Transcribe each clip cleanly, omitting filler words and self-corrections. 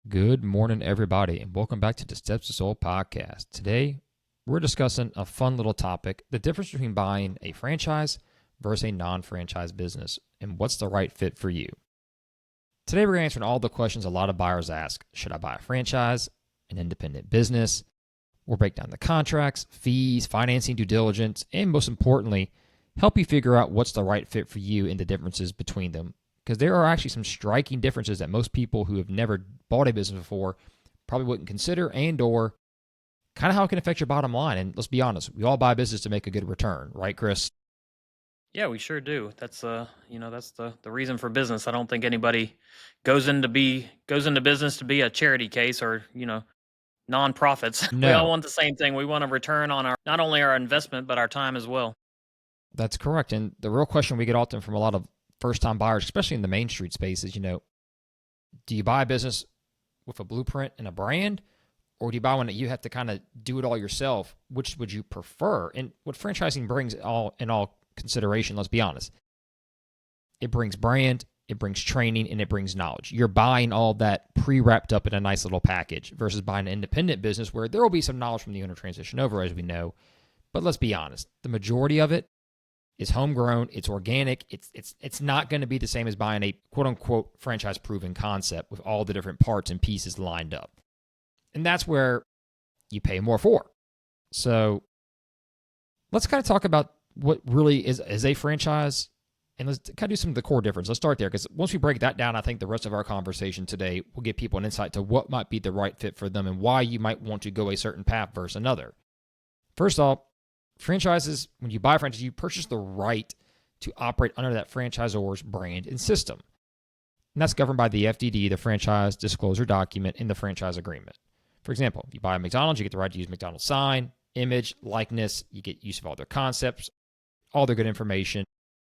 Good morning, everybody, and welcome back to the Steps to Soul podcast. Today, we're discussing a fun little topic, the difference between buying a franchise versus a non-franchise business, and what's the right fit for you. Today, we're answering all the questions a lot of buyers ask. Should I buy a franchise, an independent business? We'll break down the contracts, fees, financing, due diligence, and most importantly, help you figure out what's the right fit for you and the differences between them. Because there are actually some striking differences that most people who have never bought a business before probably wouldn't consider, and or kind of how it can affect your bottom line. And let's be honest, we all buy business to make a good return, right, Chris? Yeah, we sure do. That's that's the reason for business. I don't think anybody goes into business to be a charity case or, nonprofits. We all No, want the same thing. We want a return on our not only our investment but our time as well. that's correct. And the real question we get often from a lot of first-time buyers, especially in the Main Street space, is, do you buy a business with a blueprint and a brand, or do you buy one that you have to kind of do it all yourself? Which would you prefer? And what franchising brings all consideration, let's be honest, it brings brand, it brings training, and it brings knowledge. You're buying all that pre-wrapped up in a nice little package versus buying an independent business where there will be some knowledge from the owner transition over, as we know. But let's be honest, the majority of it is homegrown, it's organic, it's not going to be the same as buying a quote unquote franchise proven concept with all the different parts and pieces lined up. And that's where you pay more for. So let's kind of talk about what really is a franchise, and let's kind of do some of the core difference. Let's start there, because once we break that down, I think the rest of our conversation today will give people an insight to what might be the right fit for them and why you might want to go a certain path versus another. First off, franchises, when you buy a franchise, you purchase the right to operate under that franchisor's brand and system. And that's governed by the FDD, the Franchise Disclosure Document, in the franchise agreement. For example, if you buy a McDonald's, you get the right to use McDonald's sign, image, likeness. You get use of all their concepts, all their good information,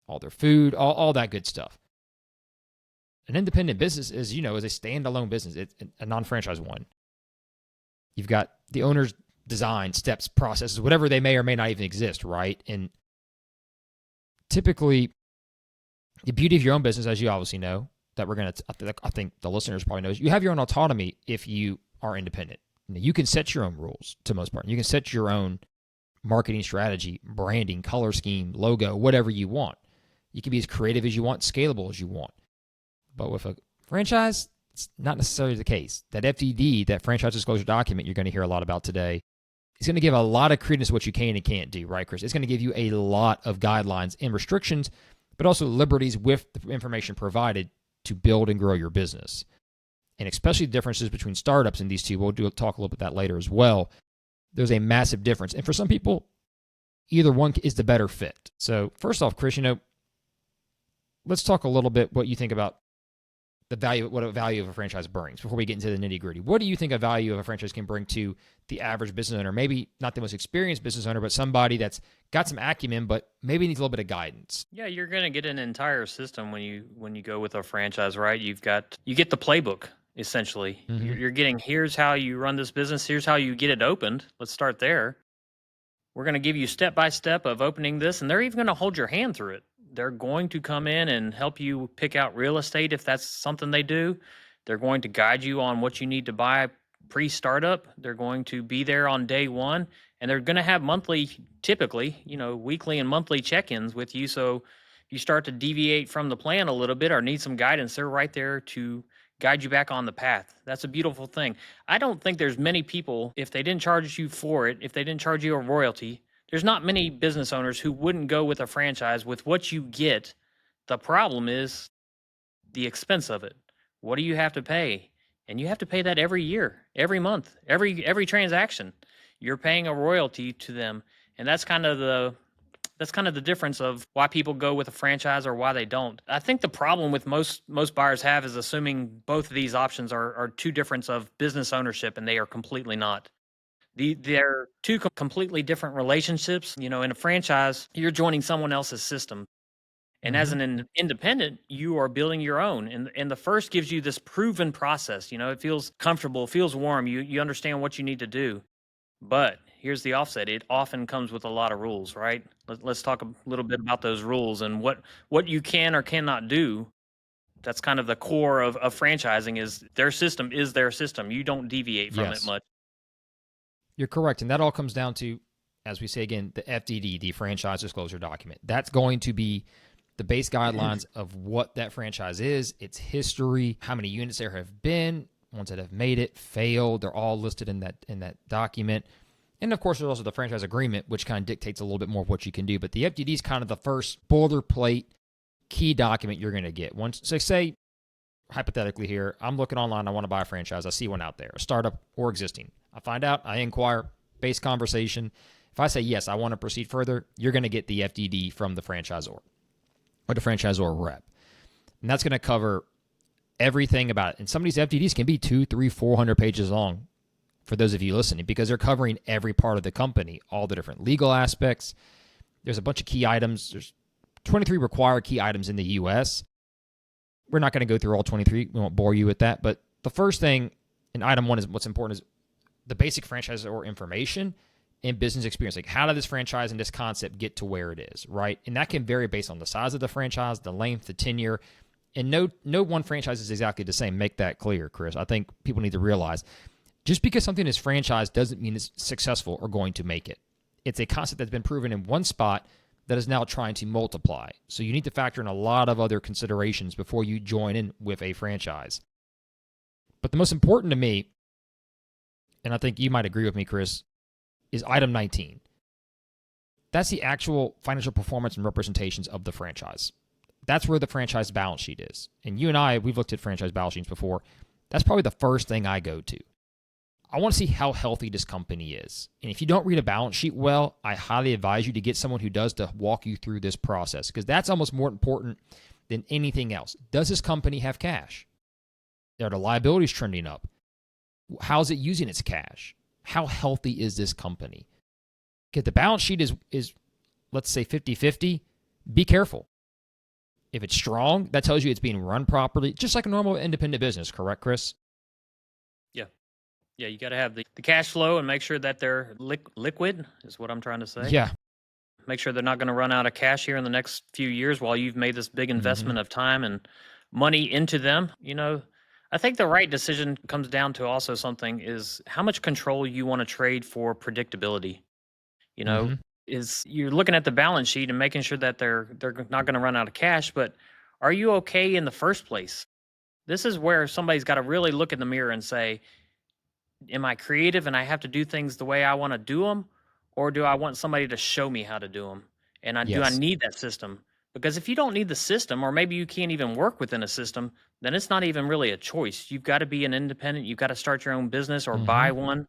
all their food, all that good stuff. An independent business is a standalone business. It's a non-franchise one. You've got the owner's design, steps, processes, whatever they may or may not even exist, right? And typically, the beauty of your own business, as you obviously know, that I think the listeners probably know, is you have your own autonomy if you are independent. You can set your own rules to most part. You can set your own marketing strategy, branding, color scheme, logo, whatever you want. You can be as creative as you want, scalable as you want. But with a franchise, it's not necessarily the case. That FDD, that franchise disclosure document you're going to hear a lot about today, is going to give a lot of credence to what you can and can't do, right, Chris? It's going to give you a lot of guidelines and restrictions, but also liberties with the information provided to build and grow your business. And especially the differences between startups and these two. We'll talk a little bit about that later as well. There's a massive difference. And for some people, either one is the better fit. So first off, Chris, let's talk a little bit what you think about what a value of a franchise brings before we get into the nitty gritty. What do you think a value of a franchise can bring to the average business owner? Maybe not the most experienced business owner, but somebody that's got some acumen, but maybe needs a little bit of guidance. Yeah, you're going to get an entire system when you go with a franchise, right? You get the playbook essentially. Mm-hmm. You're getting, here's how you run this business, here's how you get it opened. Let's start there. We're going to give you step by step of opening this, and they're even going to hold your hand through it. They're going to come in and help you pick out real estate if that's something they do. They're going to guide you on what you need to buy pre-startup. They're going to be there on day one, and they're going to have typically, weekly and monthly check-ins with you. So if you start to deviate from the plan a little bit or need some guidance, they're right there to guide you back on the path. That's a beautiful thing. I don't think there's many people, if they didn't charge you for it, if they didn't charge you a royalty, there's not many business owners who wouldn't go with a franchise with what you get. The problem is the expense of it. What do you have to pay? And you have to pay that every year, every month, every transaction. You're paying a royalty to them. And that's kind of the difference of why people go with a franchise or why they don't. I think the problem with most buyers have is assuming both of these options are two difference of business ownership, and they are completely not. They're two completely different relationships. In a franchise, you're joining someone else's system. And as an independent, you are building your own. And the first gives you this proven process. It feels comfortable, feels warm. You understand what you need to do. But here's the offset. It often comes with a lot of rules, right? Let's talk a little bit about those rules and what you can or cannot do That's kind of the core of franchising is their system is their system. You don't deviate from it Yes, much. you're correct. And that all comes down to, as we say again, the FDD, the franchise disclosure document. That's going to be the base guidelines of what that franchise is, its history, how many units there have been, ones that have made it, failed. They're all listed in that document. And of course, there's also the franchise agreement, which kind of dictates a little bit more of what you can do. But the FDD is kind of the first boilerplate key document you're going to get. Once, so say, hypothetically here, I'm looking online, I want to buy a franchise. I see one out there, a startup or existing. I find out, I inquire, base conversation. If I say, yes, I want to proceed further, you're going to get the FDD from the franchisor or the franchisor rep. And that's going to cover everything about it. And some of these FDDs can be 200, 300, 400 pages long for those of you listening, because they're covering every part of the company, all the different legal aspects. There's a bunch of key items. There's 23 required key items in the U.S. We're not going to go through all 23. We won't bore you with that. But the first thing in item 1 is what's important is the basic franchisor information and business experience. Like, how did this franchise and this concept get to where it is, right? And that can vary based on the size of the franchise, the length, the tenure. And no one franchise is exactly the same. Make that clear, Chris. I think people need to realize just because something is franchised doesn't mean it's successful or going to make it. It's a concept that's been proven in one spot that is now trying to multiply. So you need to factor in a lot of other considerations before you join in with a franchise. But the most important to me, and I think you might agree with me, Chris, is item 19. That's the actual financial performance and representations of the franchise. That's where the franchise balance sheet is. And you and I, we've looked at franchise balance sheets before. That's probably the first thing I go to. I want to see how healthy this company is. And if you don't read a balance sheet well, I highly advise you to get someone who does to walk you through this process, because that's almost more important than anything else. Does this company have cash? Are the liabilities trending up? How's it using its cash? How healthy is this company? If the balance sheet is let's say 50-50, be careful. If it's strong, that tells you it's being run properly, just like a normal independent business, correct, Chris? Yeah, you got to have the cash flow and make sure that they're liquid is what I'm trying to say. Yeah. Make sure they're not going to run out of cash here in the next few years while you've made this big investment of time and money into them. I think the right decision comes down to also something is how much control you want to trade for predictability. Is you're looking at the balance sheet and making sure that they're not going to run out of cash, but are you okay in the first place? This is where somebody's got to really look in the mirror and say, am I creative and I have to do things the way I want to do them? Or do I want somebody to show me how to do them? And do I need that system? Because if you don't need the system, or maybe you can't even work within a system, then it's not even really a choice. You've got to be an independent. You've got to start your own business or buy one.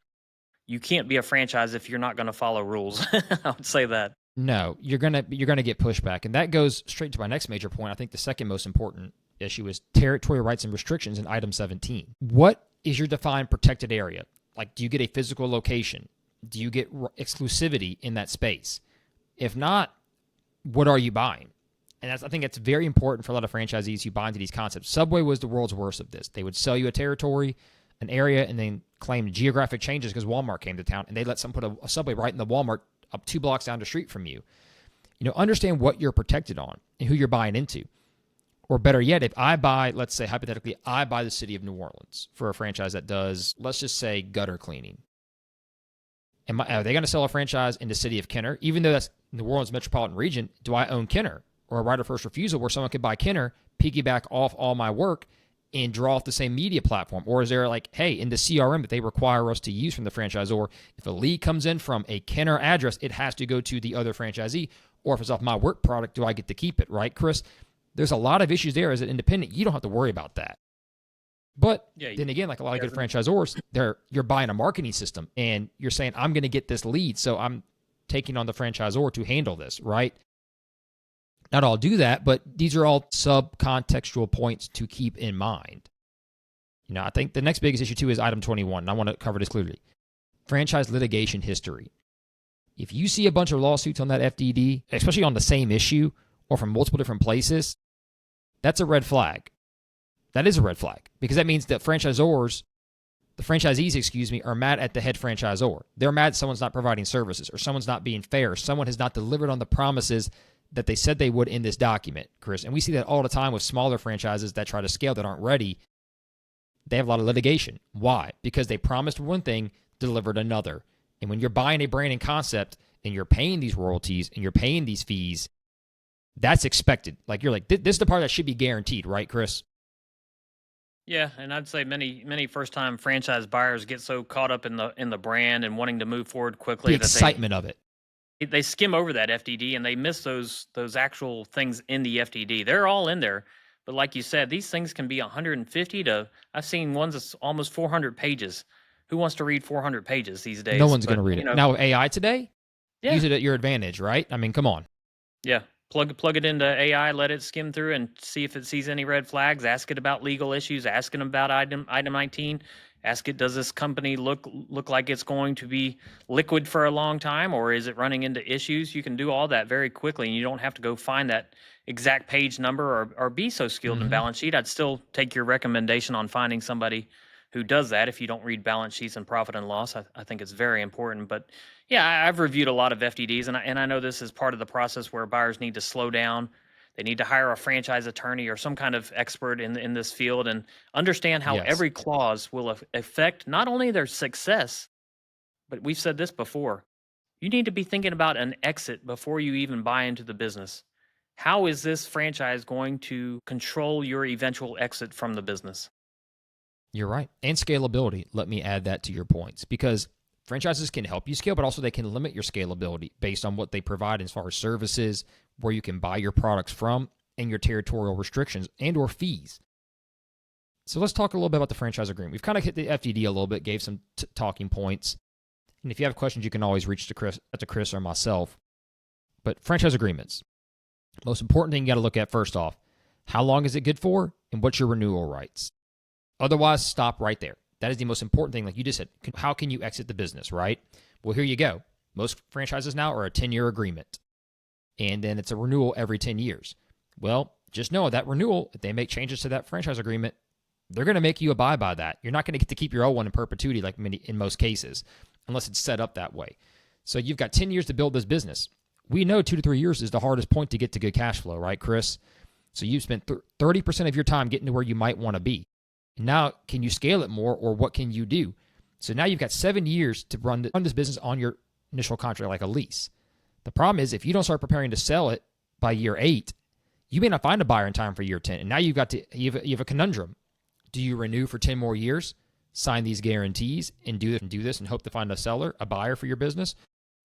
You can't be a franchise if you're not going to follow rules. I would say that. No, you're gonna get pushback. And that goes straight to my next major point. I think the second most important issue is territory rights and restrictions in item 17. What is your defined protected area? Like, do you get a physical location? Do you get exclusivity in that space? If not, what are you buying? And I think it's very important for a lot of franchisees who buy into these concepts. Subway was the world's worst of this. They would sell you a territory, an area, and then claim geographic changes because Walmart came to town, and they let someone put a Subway right in the Walmart up 2 blocks down the street from you. Understand what you're protected on and who you're buying into. Or better yet, if I buy, let's say hypothetically, I buy the city of New Orleans for a franchise that does, let's just say, gutter cleaning. Are they going to sell a franchise in the city of Kenner? Even though that's New Orleans metropolitan region, do I own Kenner? Or a right of first refusal where someone could buy Kenner, piggyback off all my work, and draw off the same media platform? Or is there like, hey, in the CRM that they require us to use from the franchisor, if a lead comes in from a Kenner address, it has to go to the other franchisee? Or if it's off my work product, do I get to keep it, right, Chris? There's a lot of issues there as an independent. You don't have to worry about that. But then again, like a lot of good franchisors, you're buying a marketing system and you're saying, I'm going to get this lead, so I'm taking on the franchisor to handle this, right? Not all do that, but these are all sub-contextual points to keep in mind. I think the next biggest issue too is item 21, and I want to cover this clearly. Franchise litigation history. If you see a bunch of lawsuits on that FDD, especially on the same issue or from multiple different places, that's a red flag. That is a red flag, because that means that franchisees, are mad at the head franchisor. They're mad someone's not providing services, or someone's not being fair, or someone has not delivered on the promises that they said they would in this document, Chris. And we see that all the time with smaller franchises that try to scale that aren't ready. They have a lot of litigation. Why? Because they promised one thing, delivered another. And when you're buying a brand and concept and you're paying these royalties and you're paying these fees, that's expected. Like you're like, this is the part that should be guaranteed, right, Chris? Yeah, and I'd say many first time franchise buyers get so caught up in the brand and wanting to move forward The quickly that excitement of it. they skim over that FDD and they miss those actual things in the FDD. They're all in there, but like you said, these things can be 150 to I've seen ones that's almost 400 pages. Who wants to read 400 pages these days? No one's going But to read it. Now, AI today, yeah, use it at your advantage, right? I mean, come on. yeah. Plug it into AI, let it skim through and see if it sees any red flags. Ask it about legal issues. Ask it about item 19. Ask it, does this company look like it's going to be liquid for a long time, or is it running into issues? You can do all that very quickly, and you don't have to go find that exact page number or be so skilled in balance sheet. I'd still take your recommendation on finding somebody who does that if you don't read balance sheets and profit and loss. I think it's very important. But yeah, I've reviewed a lot of FDDs, and I know this is part of the process where buyers need to slow down. They need to hire a franchise attorney or some kind of expert in this field and understand how Yes. every clause will affect not only their success, but we've said this before. You need to be thinking about an exit before you even buy into the business. How is this franchise going to control your eventual exit from the business? You're right. And scalability. Let me add that to your points because franchises can help you scale, but also they can limit your scalability based on what they provide as far as services, where you can buy your products from, and your territorial restrictions and or fees. So let's talk a little bit about the franchise agreement. We've kind of hit the FDD a little bit, gave some talking points. And if you have questions, you can always reach to Chris or myself. But franchise agreements. Most important thing you got to look at first off, how long is it good for and what's your renewal rights? Otherwise, stop right there. That is the most important thing. Like you just said, how can you exit the business, right? Well, here you go. Most franchises now are a 10-year agreement. And then it's a renewal every 10 years. Well, just know that renewal, if they make changes to that franchise agreement, they're going to make you abide by that. You're not going to get to keep your old one in perpetuity like in most cases, unless it's set up that way. So you've got 10 years to build this business. We know 2 to 3 years is the hardest point to get to good cash flow, right, Chris? So you've spent 30% of your time getting to where you might want to be. Now, can you scale it more, or what can you do? So now you've got 7 years to run this business on your initial contract like a lease. The problem is if you don't start preparing to sell it by year 8, you may not find a buyer in time for year 10. And now you have a conundrum. Do you renew for 10 more years, sign these guarantees, and do this and hope to find a seller, a buyer for your business?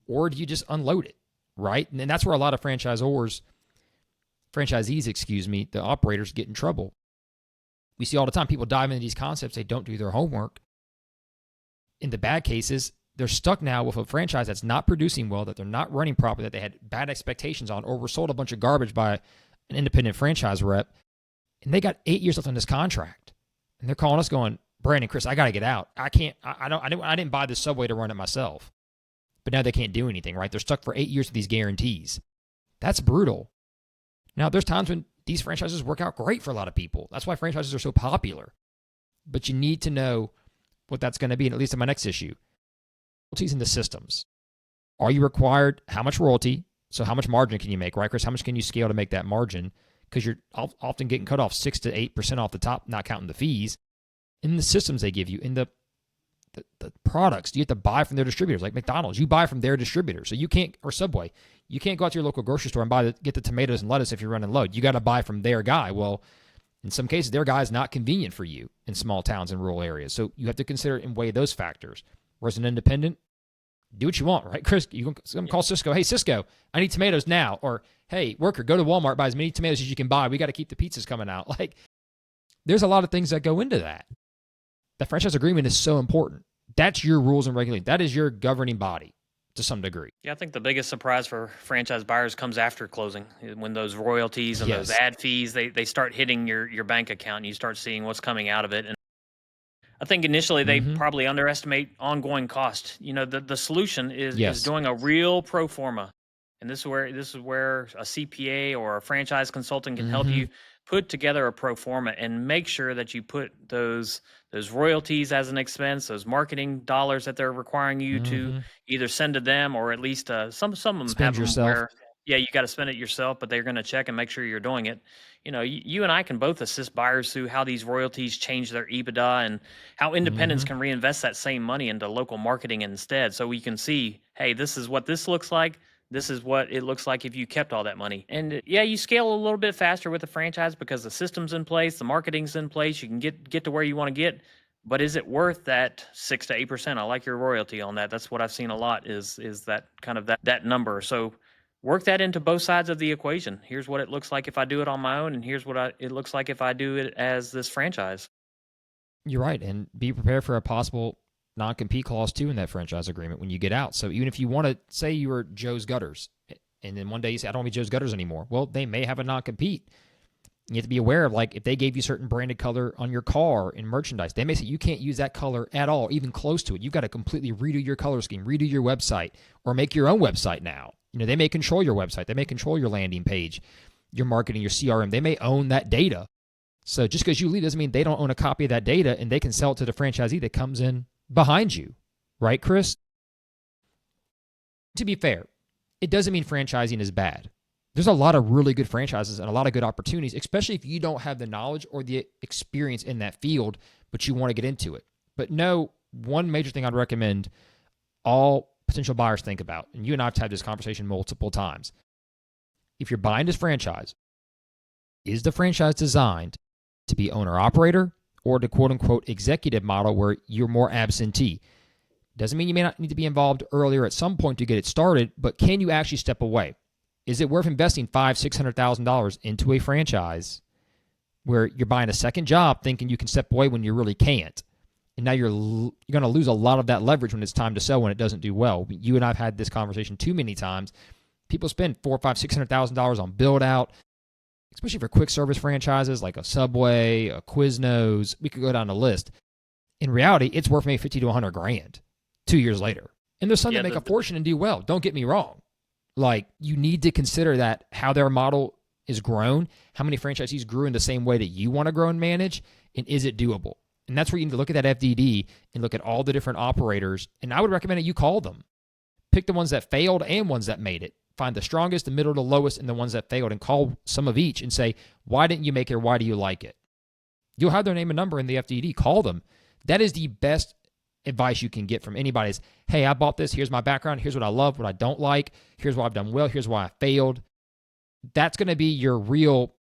Or do you just unload it, right? And that's where a lot of franchisees, the operators get in trouble. We see all the time people dive into these concepts, they don't do their homework. In the bad cases, they're stuck now with a franchise that's not producing well, that they're not running properly, that they had bad expectations on, or were sold a bunch of garbage by an independent franchise rep, and they got 8 years left on this contract. And they're calling us going, Brandon, Chris, I got to get out. I didn't buy this Subway to run it myself. But now they can't do anything, right? They're stuck for 8 years with these guarantees. That's brutal. Now, there's times when these franchises work out great for a lot of people. That's why franchises are so popular. But you need to know what that's going to be, and at least in my next issue. Royalties in the systems. Are you required? How much royalty? So how much margin can you make, right, Chris? How much can you scale to make that margin? Because you're often getting cut off 6 to 8% off the top, not counting the fees. In the systems they give you, in the products, you have to buy from their distributors. Like McDonald's, you buy from their distributor. So you can't, or Subway, you can't go out to your local grocery store and get the tomatoes and lettuce if you're running low. You got to buy from their guy. Well, in some cases, their guy is not convenient for you in small towns and rural areas. So you have to consider and weigh those factors. Whereas an independent, do what you want, right, Chris? You can call Cisco. Hey, Cisco, I need tomatoes now. Or, hey, worker, go to Walmart, buy as many tomatoes as you can buy. We got to keep the pizzas coming out. Like, there's a lot of things that go into that. The franchise agreement is so important. That's your rules and regulations. That is your governing body to some degree. Yeah, I think the biggest surprise for franchise buyers comes after closing, when those royalties and those ad fees, they start hitting your bank account and you start seeing what's coming out of it. And I think initially they probably underestimate ongoing cost. You know, the solution is doing a real pro forma. And this is where a CPA or a franchise consultant can help you put together a pro forma and make sure that you put those royalties as an expense, those marketing dollars that they're requiring you to either send to them, or at least some of them Spend have them yourself. where yeah, you got to spend it yourself, but they're going to check and make sure you're doing it. You and I can both assist buyers through how these royalties change their EBITDA and how independents Mm-hmm. can reinvest that same money into local marketing instead. So we can see, hey, this is what this looks like. This is what it looks like if you kept all that money. And yeah, you scale a little bit faster with the franchise because the system's in place, the marketing's in place. You can get to where you want to get. But is it worth that 6 to 8%? I like your royalty on that. That's what I've seen a lot is that kind of that number. So work that into both sides of the equation. Here's what it looks like if I do it on my own, and here's what it looks like if I do it as this franchise. You're right, and be prepared for a possible non-compete clause too in that franchise agreement when you get out. So even if you want to say you were Joe's Gutters, and then one day you say I don't want to be Joe's Gutters anymore, well, they may have a non-compete. You have to be aware of, like, if they gave you certain branded color on your car in merchandise, they may say you can't use that color at all, even close to it. You've got to completely redo your color scheme, redo your website, or make your own website now. They may control your website. They may control your landing page, your marketing, your CRM. They may own that data. So just because you leave doesn't mean they don't own a copy of that data and they can sell it to the franchisee that comes in behind you. Right, Chris? To be fair, it doesn't mean franchising is bad. There's a lot of really good franchises and a lot of good opportunities, especially if you don't have the knowledge or the experience in that field, but you want to get into it. But no, one major thing I'd recommend all potential buyers think about, and you and I have had this conversation multiple times. If you're buying this franchise, is the franchise designed to be owner-operator or the quote-unquote executive model where you're more absentee? Doesn't mean you may not need to be involved earlier at some point to get it started, but can you actually step away? Is it worth investing $500,000-$600,000 into a franchise where you're buying a second job thinking you can step away when you really can't? And now you're going to lose a lot of that leverage when it's time to sell when it doesn't do well. You and I have had this conversation too many times. People spend $400,000, $500,000, $600,000 on build out, especially for quick service franchises like a Subway, a Quiznos. We could go down the list. In reality, it's worth maybe $50,000 to $100,000 2 years later. And there's some that make a fortune and do well. Don't get me wrong. Like, you need to consider that how their model is grown, how many franchisees grew in the same way that you want to grow and manage, and is it doable? And that's where you need to look at that FDD and look at all the different operators. And I would recommend that you call them. Pick the ones that failed and ones that made it. Find the strongest, the middle, the lowest, and the ones that failed, and call some of each and say, why didn't you make it, or why do you like it? You'll have their name and number in the FDD. Call them. That is the best advice you can get from anybody is, hey, I bought this. Here's my background. Here's what I love, what I don't like. Here's what I've done well. Here's why I failed. That's going to be your real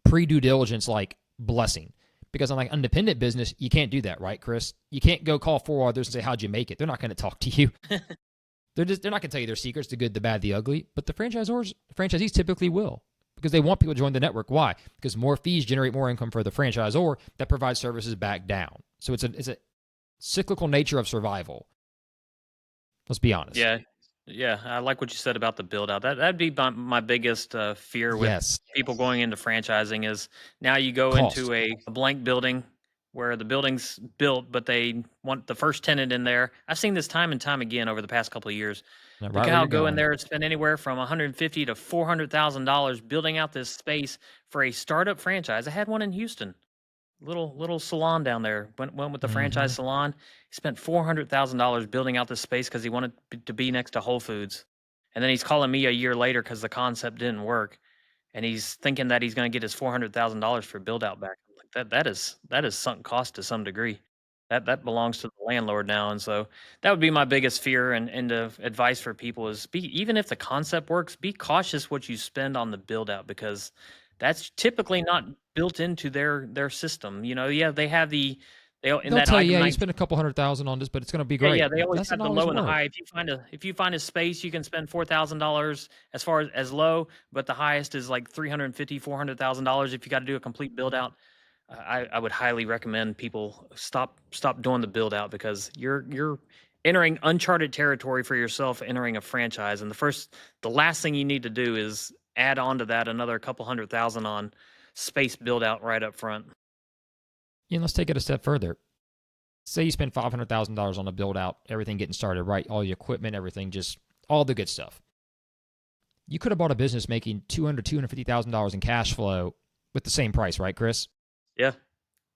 pre-due diligence, like, blessing. Because on like independent business, you can't do that, right, Chris? You can't go call 4 others and say, how'd you make it? They're not going to talk to you. They're not going to tell you their secrets, the good, the bad, the ugly. But the franchisees typically will, because they want people to join the network. Why? Because more fees generate more income for the franchisor that provides services back down. So it's a cyclical nature of survival. Let's be honest. Yeah, I like what you said about the build out. That'd be my biggest fear with people going into franchising is now you go into a blank building where the building's built, but they want the first tenant in there. I've seen this time and time again over the past couple of years. Right, the cow go in there and spend anywhere from $150,000 to $400,000 building out this space for a startup franchise. I had one in Houston. Little salon down there. Went with the franchise salon. He spent $400,000 building out this space because he wanted to be next to Whole Foods, and then he's calling me a year later because the concept didn't work, and he's thinking that he's going to get his $400,000 for build out back. Like that is sunk cost to some degree. That belongs to the landlord now, and so that would be my biggest fear and advice for people is even if the concept works, be cautious what you spend on the build out because that's typically not built into their system. Yeah, they have they'll tell you, you spend a couple $100,000 on this, but it's going to be great. Yeah, they always have the low and the high. If you find a space, you can spend $4,000 as far as low, but the highest is like $350,000, $400,000 if you got to do a complete build out. I would highly recommend people stop doing the build out because you're entering uncharted territory for yourself entering a franchise, and the last thing you need to do is add on to that another couple $100,000 on space build out right up front. Yeah, let's take it a step further. Say you spend $500,000 on a build out, everything getting started, right? All the equipment, everything, just all the good stuff. You could have bought a business making $250,000 in cash flow with the same price, right, Chris? Yeah,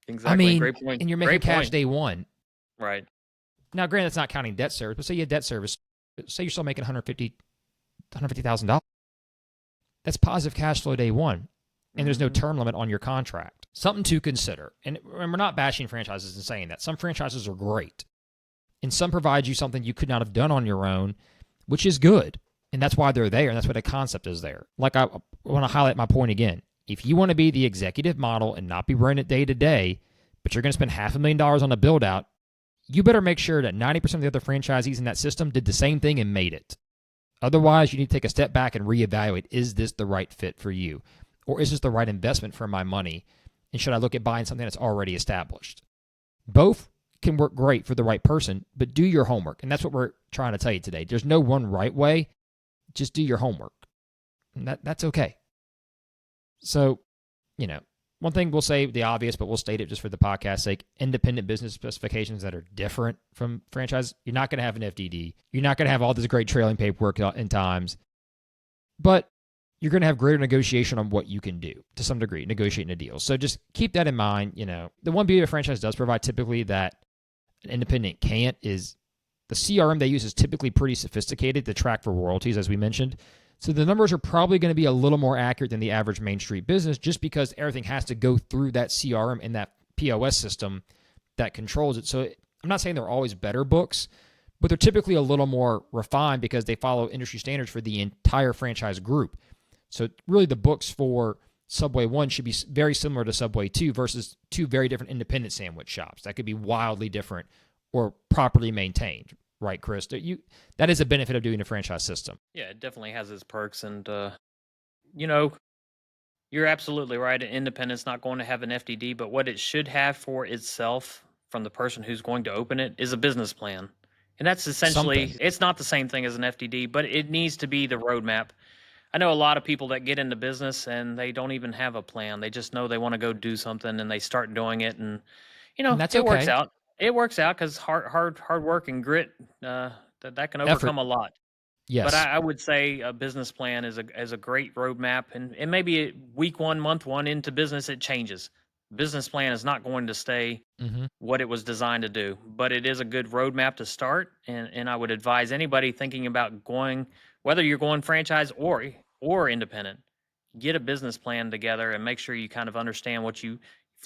exactly. I mean, great point. And you're making cash day one. Right. Now, granted, that's not counting debt service, but say you had debt service. Say you're still making $150,000 $150,000. That's positive cash flow day one. And there's no term limit on your contract. Something to consider. And we're not bashing franchises and saying that. Some franchises are great. And some provide you something you could not have done on your own, which is good. And that's why they're there. And that's why the concept is there. Like, I want to highlight my point again. If you want to be the executive model and not be running it day to day, but you're going to spend $500,000 on a build out, you better make sure that 90% of the other franchisees in that system did the same thing and made it. Otherwise, you need to take a step back and reevaluate, is this the right fit for you? Or is this the right investment for my money? And should I look at buying something that's already established? Both can work great for the right person, but do your homework. And that's what we're trying to tell you today. There's no one right way. Just do your homework. And that's okay. So, one thing we'll say the obvious, but we'll state it just for the podcast's sake, independent business specifications that are different from franchise. You're not going to have an FDD. You're not going to have all this great trailing paperwork in times. But you're going to have greater negotiation on what you can do to some degree, negotiating a deal. So just keep that in mind. The one beauty a franchise does provide typically that an independent can't is the CRM they use is typically pretty sophisticated to track for royalties, as we mentioned. So the numbers are probably going to be a little more accurate than the average Main Street business just because everything has to go through that CRM and that POS system that controls it. So I'm not saying they're always better books, but they're typically a little more refined because they follow industry standards for the entire franchise group. So really the books for Subway 1 should be very similar to Subway 2 versus two very different independent sandwich shops. That could be wildly different or properly maintained. Right, Chris? That is a benefit of doing a franchise system. Yeah, it definitely has its perks. And, you're absolutely right. An independent's not going to have an FDD, but what it should have for itself from the person who's going to open it is a business plan. And that's essentially, it's not the same thing as an FDD, but it needs to be the roadmap. I know a lot of people that get into business and they don't even have a plan. They just know they want to go do something and they start doing it. And, and that's it okay. works out. It works out because hard work and grit, that can overcome a lot. Yes. But I would say a business plan is a great roadmap. And maybe week 1, month 1 into business, it changes. Business plan is not going to stay what it was designed to do. But it is a good roadmap to start. And I would advise anybody thinking about going, whether you're going franchise or independent, get a business plan together and make sure you kind of understand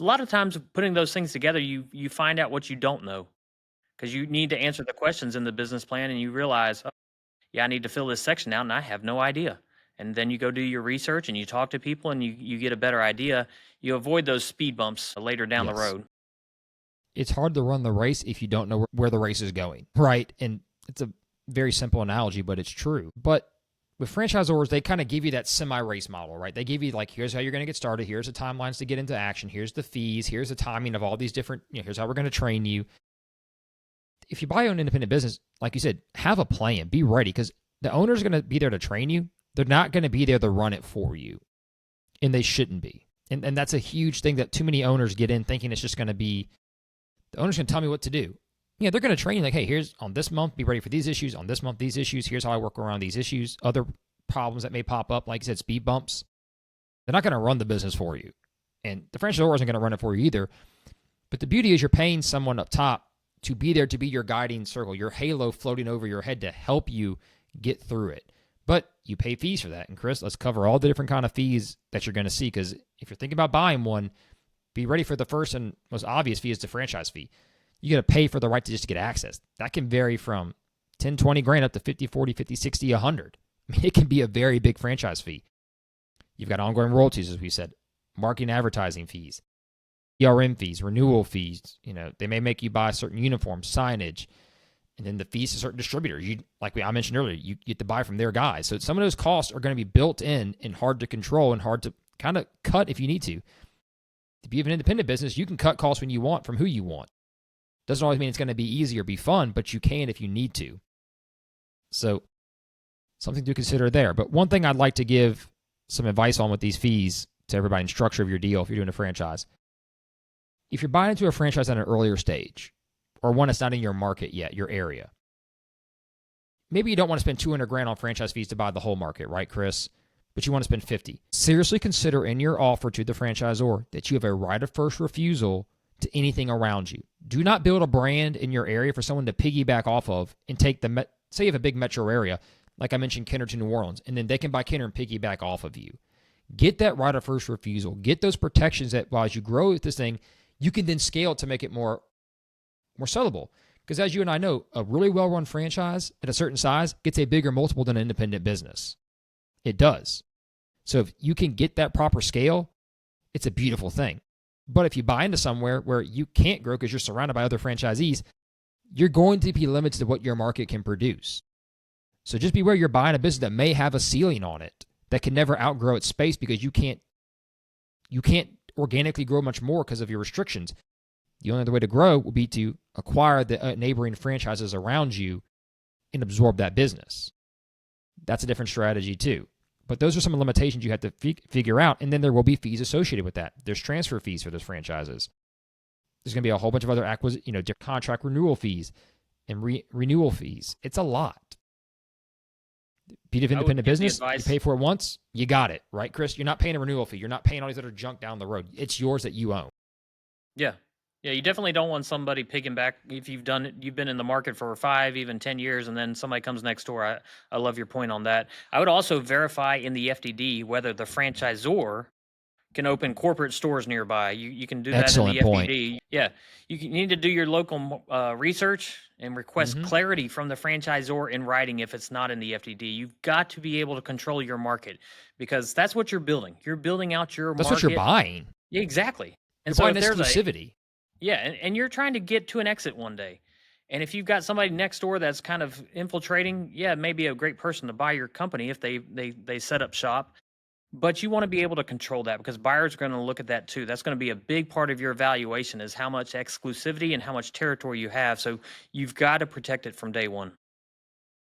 a lot of times putting those things together, you find out what you don't know because you need to answer the questions in the business plan and you realize, oh, yeah, I need to fill this section out and I have no idea. And then you go do your research and you talk to people and you get a better idea. You avoid those speed bumps later down the road. It's hard to run the race if you don't know where the race is going, right? And it's a very simple analogy, but it's true. But with franchisors, they kind of give you that semi-race model, right? They give you like, here's how you're going to get started. Here's the timelines to get into action. Here's the fees. Here's the timing of all these different, here's how we're going to train you. If you buy an independent business, like you said, have a plan. Be ready because the owner's going to be there to train you. They're not going to be there to run it for you. And they shouldn't be. And that's a huge thing that too many owners get in thinking it's just going to be, the owner's going to tell me what to do. They're going to train you like, hey, here's on this month, be ready for these issues. On this month, these issues. Here's how I work around these issues. Other problems that may pop up, like you said, speed bumps. They're not going to run the business for you. And the franchisor isn't going to run it for you either. But the beauty is you're paying someone up top to be there to be your guiding circle, your halo floating over your head to help you get through it. But you pay fees for that. And Chris, let's cover all the different kind of fees that you're going to see. Because if you're thinking about buying one, be ready for the first and most obvious fee is the franchise fee. You got to pay for the right to just get access. That can vary from 10, 20 grand up to 50, 40, 50, 60, 100. I mean, it can be a very big franchise fee. You've got ongoing royalties, as we said, marketing, advertising fees, CRM fees, renewal fees. They may make you buy certain uniforms, signage, and then the fees to certain distributors. I mentioned earlier, you get to buy from their guys. So some of those costs are going to be built in and hard to control and hard to kind of cut if you need to. If you have an independent business, you can cut costs when you want from who you want. Doesn't always mean it's going to be easy or be fun, but you can if you need to. So something to consider there. But one thing I'd like to give some advice on with these fees to everybody in structure of your deal if you're doing a franchise. If you're buying into a franchise at an earlier stage or one that's not in your market yet, your area, maybe you don't want to spend 200 grand on franchise fees to buy the whole market, right, Chris? But you want to spend 50. Seriously consider in your offer to the franchisor that you have a right of first refusal to anything around you. Do not build a brand in your area for someone to piggyback off of and take say you have a big metro area, like I mentioned, Kenner to New Orleans, and then they can buy Kenner and piggyback off of you. Get that right of first refusal. Get those protections that while as you grow with this thing, you can then scale it to make it more sellable. Because as you and I know, a really well-run franchise at a certain size gets a bigger multiple than an independent business. It does. So if you can get that proper scale, it's a beautiful thing. But if you buy into somewhere where you can't grow because you're surrounded by other franchisees, you're going to be limited to what your market can produce. So just beware you're buying a business that may have a ceiling on it that can never outgrow its space because you can't organically grow much more because of your restrictions. The only other way to grow would be to acquire the neighboring franchises around you and absorb that business. That's a different strategy too. But those are some limitations you have to figure out, and then there will be fees associated with that. There's transfer fees for those franchises. There's going to be a whole bunch of other contract renewal fees and renewal fees. It's a lot. Beauty of independent business, you pay for it once, you got it, right, Chris? You're not paying a renewal fee. You're not paying all these other junk down the road. It's yours that you own. Yeah. Yeah, you definitely don't want somebody picking back if you've been in the market for 5, even 10 years, and then somebody comes next door. I love your point on that. I would also verify in the FDD whether the franchisor can open corporate stores nearby. You can do that Excellent in the point. FDD. Yeah, you need to do your local research and request clarity from the franchisor in writing if it's not in the FDD. You've got to be able to control your market because that's what you're building. You're building out your That's market. what you're buying. Yeah, exactly. And You're so buying exclusivity. Yeah, and you're trying to get to an exit one day. And if you've got somebody next door that's kind of infiltrating, yeah, it may be a great person to buy your company if they set up shop. But you want to be able to control that because buyers are going to look at that too. That's going to be a big part of your evaluation is how much exclusivity and how much territory you have. So you've got to protect it from day one.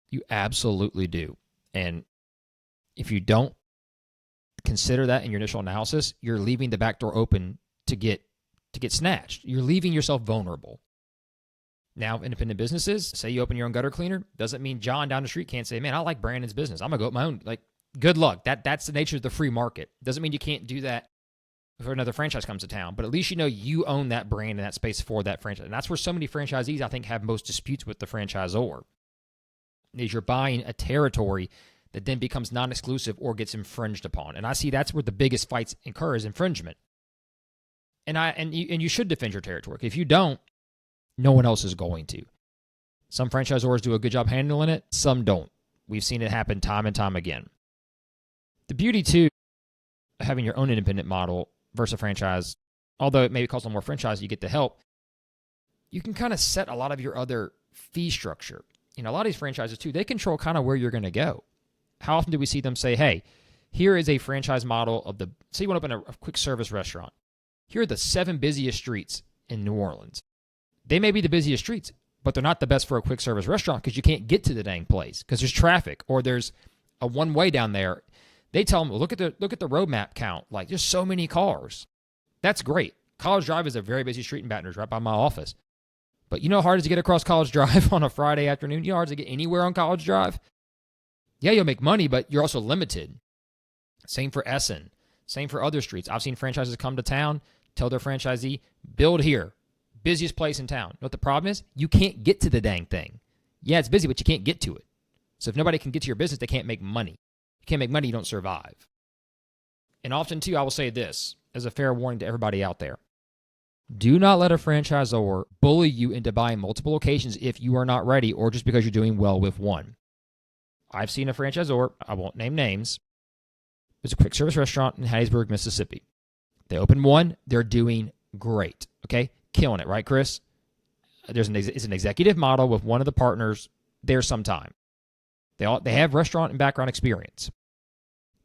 You absolutely do. And if you don't consider that in your initial analysis, you're leaving the back door open to get snatched. You're leaving yourself vulnerable. Now, independent businesses, say you open your own gutter cleaner, doesn't mean John down the street can't say, man, I like Brandon's business. I'm going to go up my own. Like, good luck. That's the nature of the free market. Doesn't mean you can't do that if another franchise comes to town, but at least you own that brand and that space for that franchise. And that's where so many franchisees, I think, have most disputes with the franchisor, is you're buying a territory that then becomes non-exclusive or gets infringed upon. And I see that's where the biggest fights occur is infringement. And you should defend your territory. If you don't, no one else is going to. Some franchisors do a good job handling it. Some don't. We've seen it happen time and time again. The beauty, too, of having your own independent model versus a franchise, although it maybe costs a little more franchise, you get the help, you can kind of set a lot of your other fee structure. A lot of these franchises, too, they control kind of where you're going to go. How often do we see them say, hey, here is a franchise model of say you want to open a quick service restaurant. Here are the 7 busiest streets in New Orleans. They may be the busiest streets, but they're not the best for a quick service restaurant because you can't get to the dang place because there's traffic or there's a one-way down there. They tell them, look at the road map count. Like, there's so many cars. That's great. College Drive is a very busy street in Baton Rouge, right by my office. But you know how hard it is to get across College Drive on a Friday afternoon? You know how hard it is to get anywhere on College Drive? Yeah, you'll make money, but you're also limited. Same for Essen. Same for other streets. I've seen franchises come to town, tell their franchisee, build here. Busiest place in town. You know what the problem is? You can't get to the dang thing. Yeah, it's busy, but you can't get to it. So if nobody can get to your business, they can't make money. You can't make money, you don't survive. And often, too, I will say this as a fair warning to everybody out there. Do not let a franchisor bully you into buying multiple locations if you are not ready or just because you're doing well with one. I've seen a franchisor, I won't name names. There's a quick service restaurant in Hattiesburg, Mississippi. They opened one. They're doing great, okay? Killing it, right, Chris? It's an executive model with one of the partners there sometime. They have restaurant and background experience.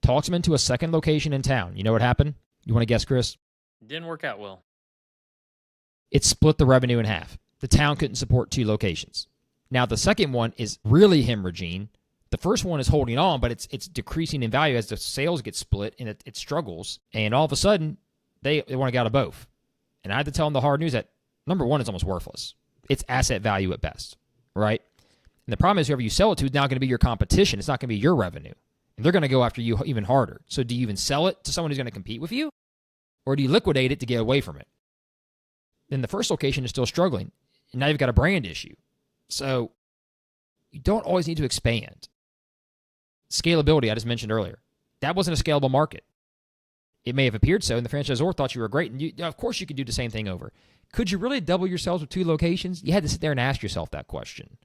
Talks them into a second location in town. You know what happened? You want to guess, Chris? Didn't work out well. It split the revenue in half. The town couldn't support 2 locations. Now, the second one is really hemorrhaging. The first one is holding on, but it's decreasing in value as the sales get split and it struggles. And all of a sudden, they want to get out of both. And I had to tell them the hard news that, number one, it's almost worthless. It's asset value at best, right? And the problem is whoever you sell it to is now going to be your competition. It's not going to be your revenue. And they're going to go after you even harder. So do you even sell it to someone who's going to compete with you? Or do you liquidate it to get away from it? Then the first location is still struggling. And now you've got a brand issue. So you don't always need to expand. Scalability, I just mentioned earlier. That wasn't a scalable market. It may have appeared so, and the franchisor thought you were great, and of course you could do the same thing over. Could you really double yourselves with 2 locations? You had to sit there and ask yourself that question.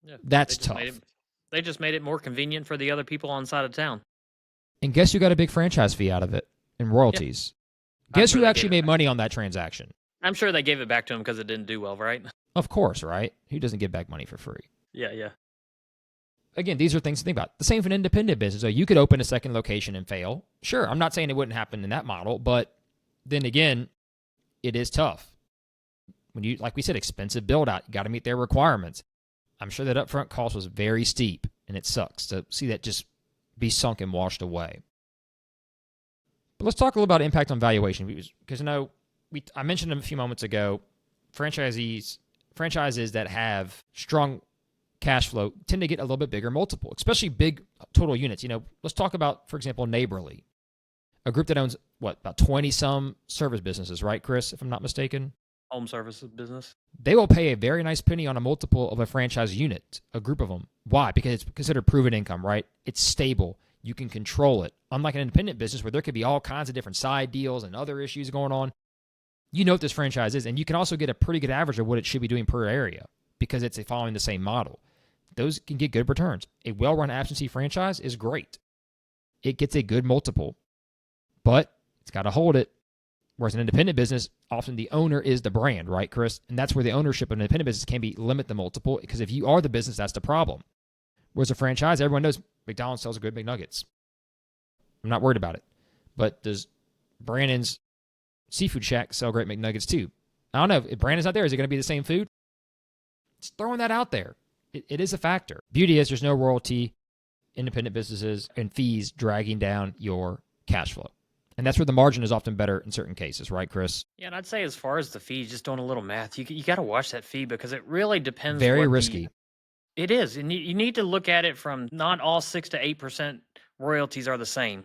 Yeah, That's tough. They just made it more convenient for the other people on side of town. And guess who got a big franchise fee out of it in royalties? Yeah. Guess who actually made money on that transaction? I'm sure they gave it back to him because it didn't do well, right? Of course, right? Who doesn't give back money for free? Yeah. Again, these are things to think about. The same for an independent business. So you could open a second location and fail. Sure, I'm not saying it wouldn't happen in that model, but then again, it is tough. When you, like we said, expensive build out, you got to meet their requirements. I'm sure that upfront cost was very steep, and it sucks to see that just be sunk and washed away. But let's talk a little about impact on valuation, because I mentioned a few moments ago, franchises that have strong cash flow tend to get a little bit bigger multiple, especially big total units. Let's talk about, for example, Neighborly, a group that owns about 20 some service businesses, right, Chris, if I'm not mistaken? Home services business. They will pay a very nice penny on a multiple of a franchise unit, a group of them. Why? Because it's considered proven income, right? It's stable. You can control it. Unlike an independent business where there could be all kinds of different side deals and other issues going on, you know what this franchise is, and you can also get a pretty good average of what it should be doing per area because it's following the same model. Those can get good returns. A well-run absentee franchise is great. It gets a good multiple, but it's got to hold it. Whereas an independent business, often the owner is the brand, right, Chris? And that's where the ownership of an independent business can limit the multiple, because if you are the business, that's the problem. Whereas a franchise, everyone knows McDonald's sells good McNuggets. I'm not worried about it. But does Brandon's Seafood Shack sell great McNuggets too? I don't know. If Brandon's not there, is it going to be the same food? Just throwing that out there. It is a factor. Beauty is there's no royalty, independent businesses, and fees dragging down your cash flow. And that's where the margin is often better in certain cases, right, Chris? Yeah, and I'd say as far as the fee, just doing a little math, you got to watch that fee because it really depends. Very risky. It is. And you need to look at it from not all 6 to 8% royalties are the same.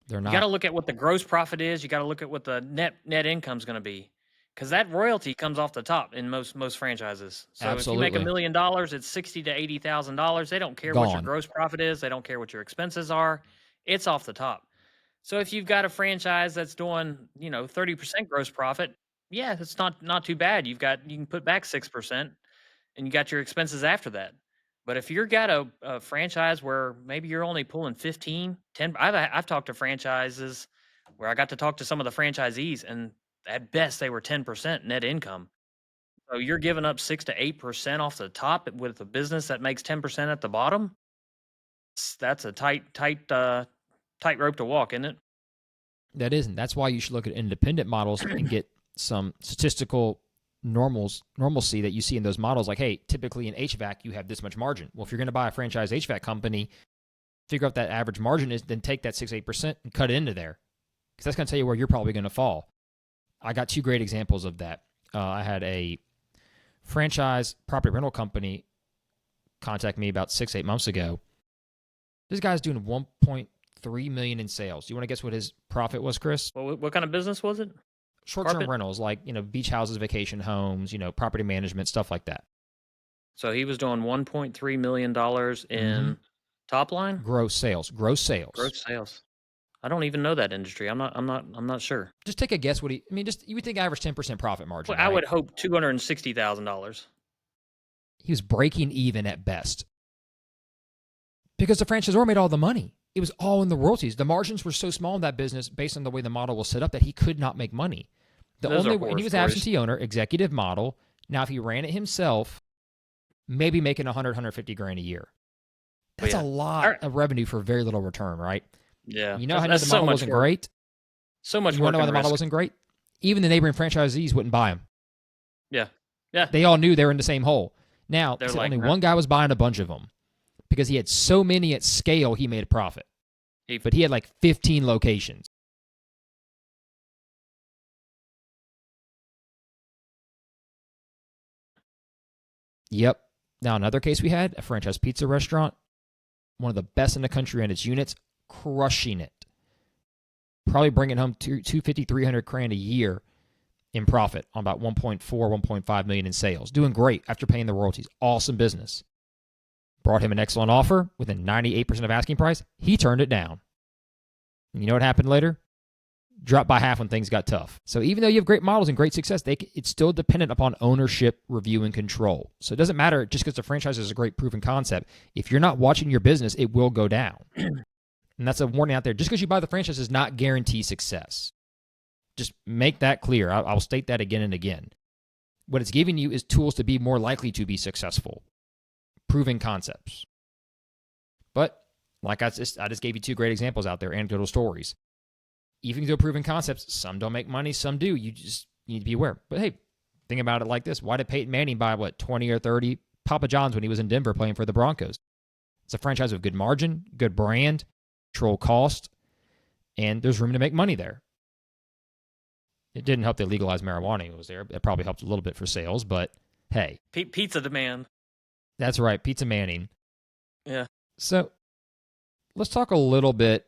They're not. You got to look at what the gross profit is. You got to look at what the net income is going to be. Because that royalty comes off the top in most franchises. So Absolutely. If you make $1 million, it's $60,000 to $80,000. They don't care what your gross profit is. They don't care what your expenses are. It's off the top. So if you've got a franchise that's doing 30% gross profit, yeah, it's not too bad. You can put back 6%, and you got your expenses after that. But if you've got a franchise where maybe you're only pulling 15, 10, I've talked to franchises where I got to talk to some of the franchisees, and at best they were 10% net income. So you're giving up 6 to 8% off the top with a business that makes 10% at the bottom. That's a tight rope to walk, isn't it? That isn't. That's why you should look at independent models and get some statistical normalcy that you see in those models. Like, hey, typically in HVAC, you have this much margin. Well, if you're going to buy a franchise HVAC company, figure out what that average margin is, then take that 6-8% and cut it into there. Because that's going to tell you where you're probably going to fall. I got 2 great examples of that. I had a franchise property rental company contact me about 6-8 months ago. This guy's doing $1.3 million in sales. Do you want to guess what his profit was, Chris? Well, what kind of business was it? Short-term rentals, like beach houses, vacation homes, property management, stuff like that. So he was doing $1.3 million in top line? Gross sales. I don't even know that industry. I'm not sure. Just take a guess what you would think average 10% profit margin. Well, I would hope $260,000. He was breaking even at best. Because the franchisor made all the money. It was all in the royalties. The margins were so small in that business based on the way the model was set up that he could not make money. He was absentee owner, executive model. Now, if he ran it himself, maybe making $100,000-$150,000 a year. That's a lot of revenue for very little return, right? Yeah. You know how the model wasn't great? So much work. You want to know why the model wasn't great? Even the neighboring franchisees wouldn't buy them. Yeah. Yeah. They all knew they were in the same hole. Now, only one guy was buying a bunch of them. Because he had so many at scale, he made a profit. But he had like 15 locations. Yep. Now, another case we had, a franchise pizza restaurant, one of the best in the country on its units, crushing it. Probably bringing home $250,000, $300,000 a year in profit on about 1.4, 1.5 million in sales. Doing great after paying the royalties. Awesome business. brought him an excellent offer within 98% of asking price. He turned it down. And you know what happened later? Dropped by half when things got tough. So even though you have great models and great success, it's still dependent upon ownership, review, and control. So it doesn't matter just because the franchise is a great proven concept. If you're not watching your business, it will go down. And that's a warning out there. Just because you buy the franchise does not guarantee success. Just make that clear. I'll state that again and again. What it's giving you is tools to be more likely to be successful. Proven concepts. But like I just gave you two great examples out there, anecdotal stories. Even though proven concepts, some don't make money, some do. You just need to be aware. But hey, think about it like this. Why did Peyton Manning buy, 20 or 30 Papa John's when he was in Denver playing for the Broncos? It's a franchise with good margin, good brand, control cost, and there's room to make money there. It didn't help they legalized marijuana. It was there. It probably helped a little bit for sales, but hey. Pizza demand. That's right, Pizza Manning. Yeah. So let's talk a little bit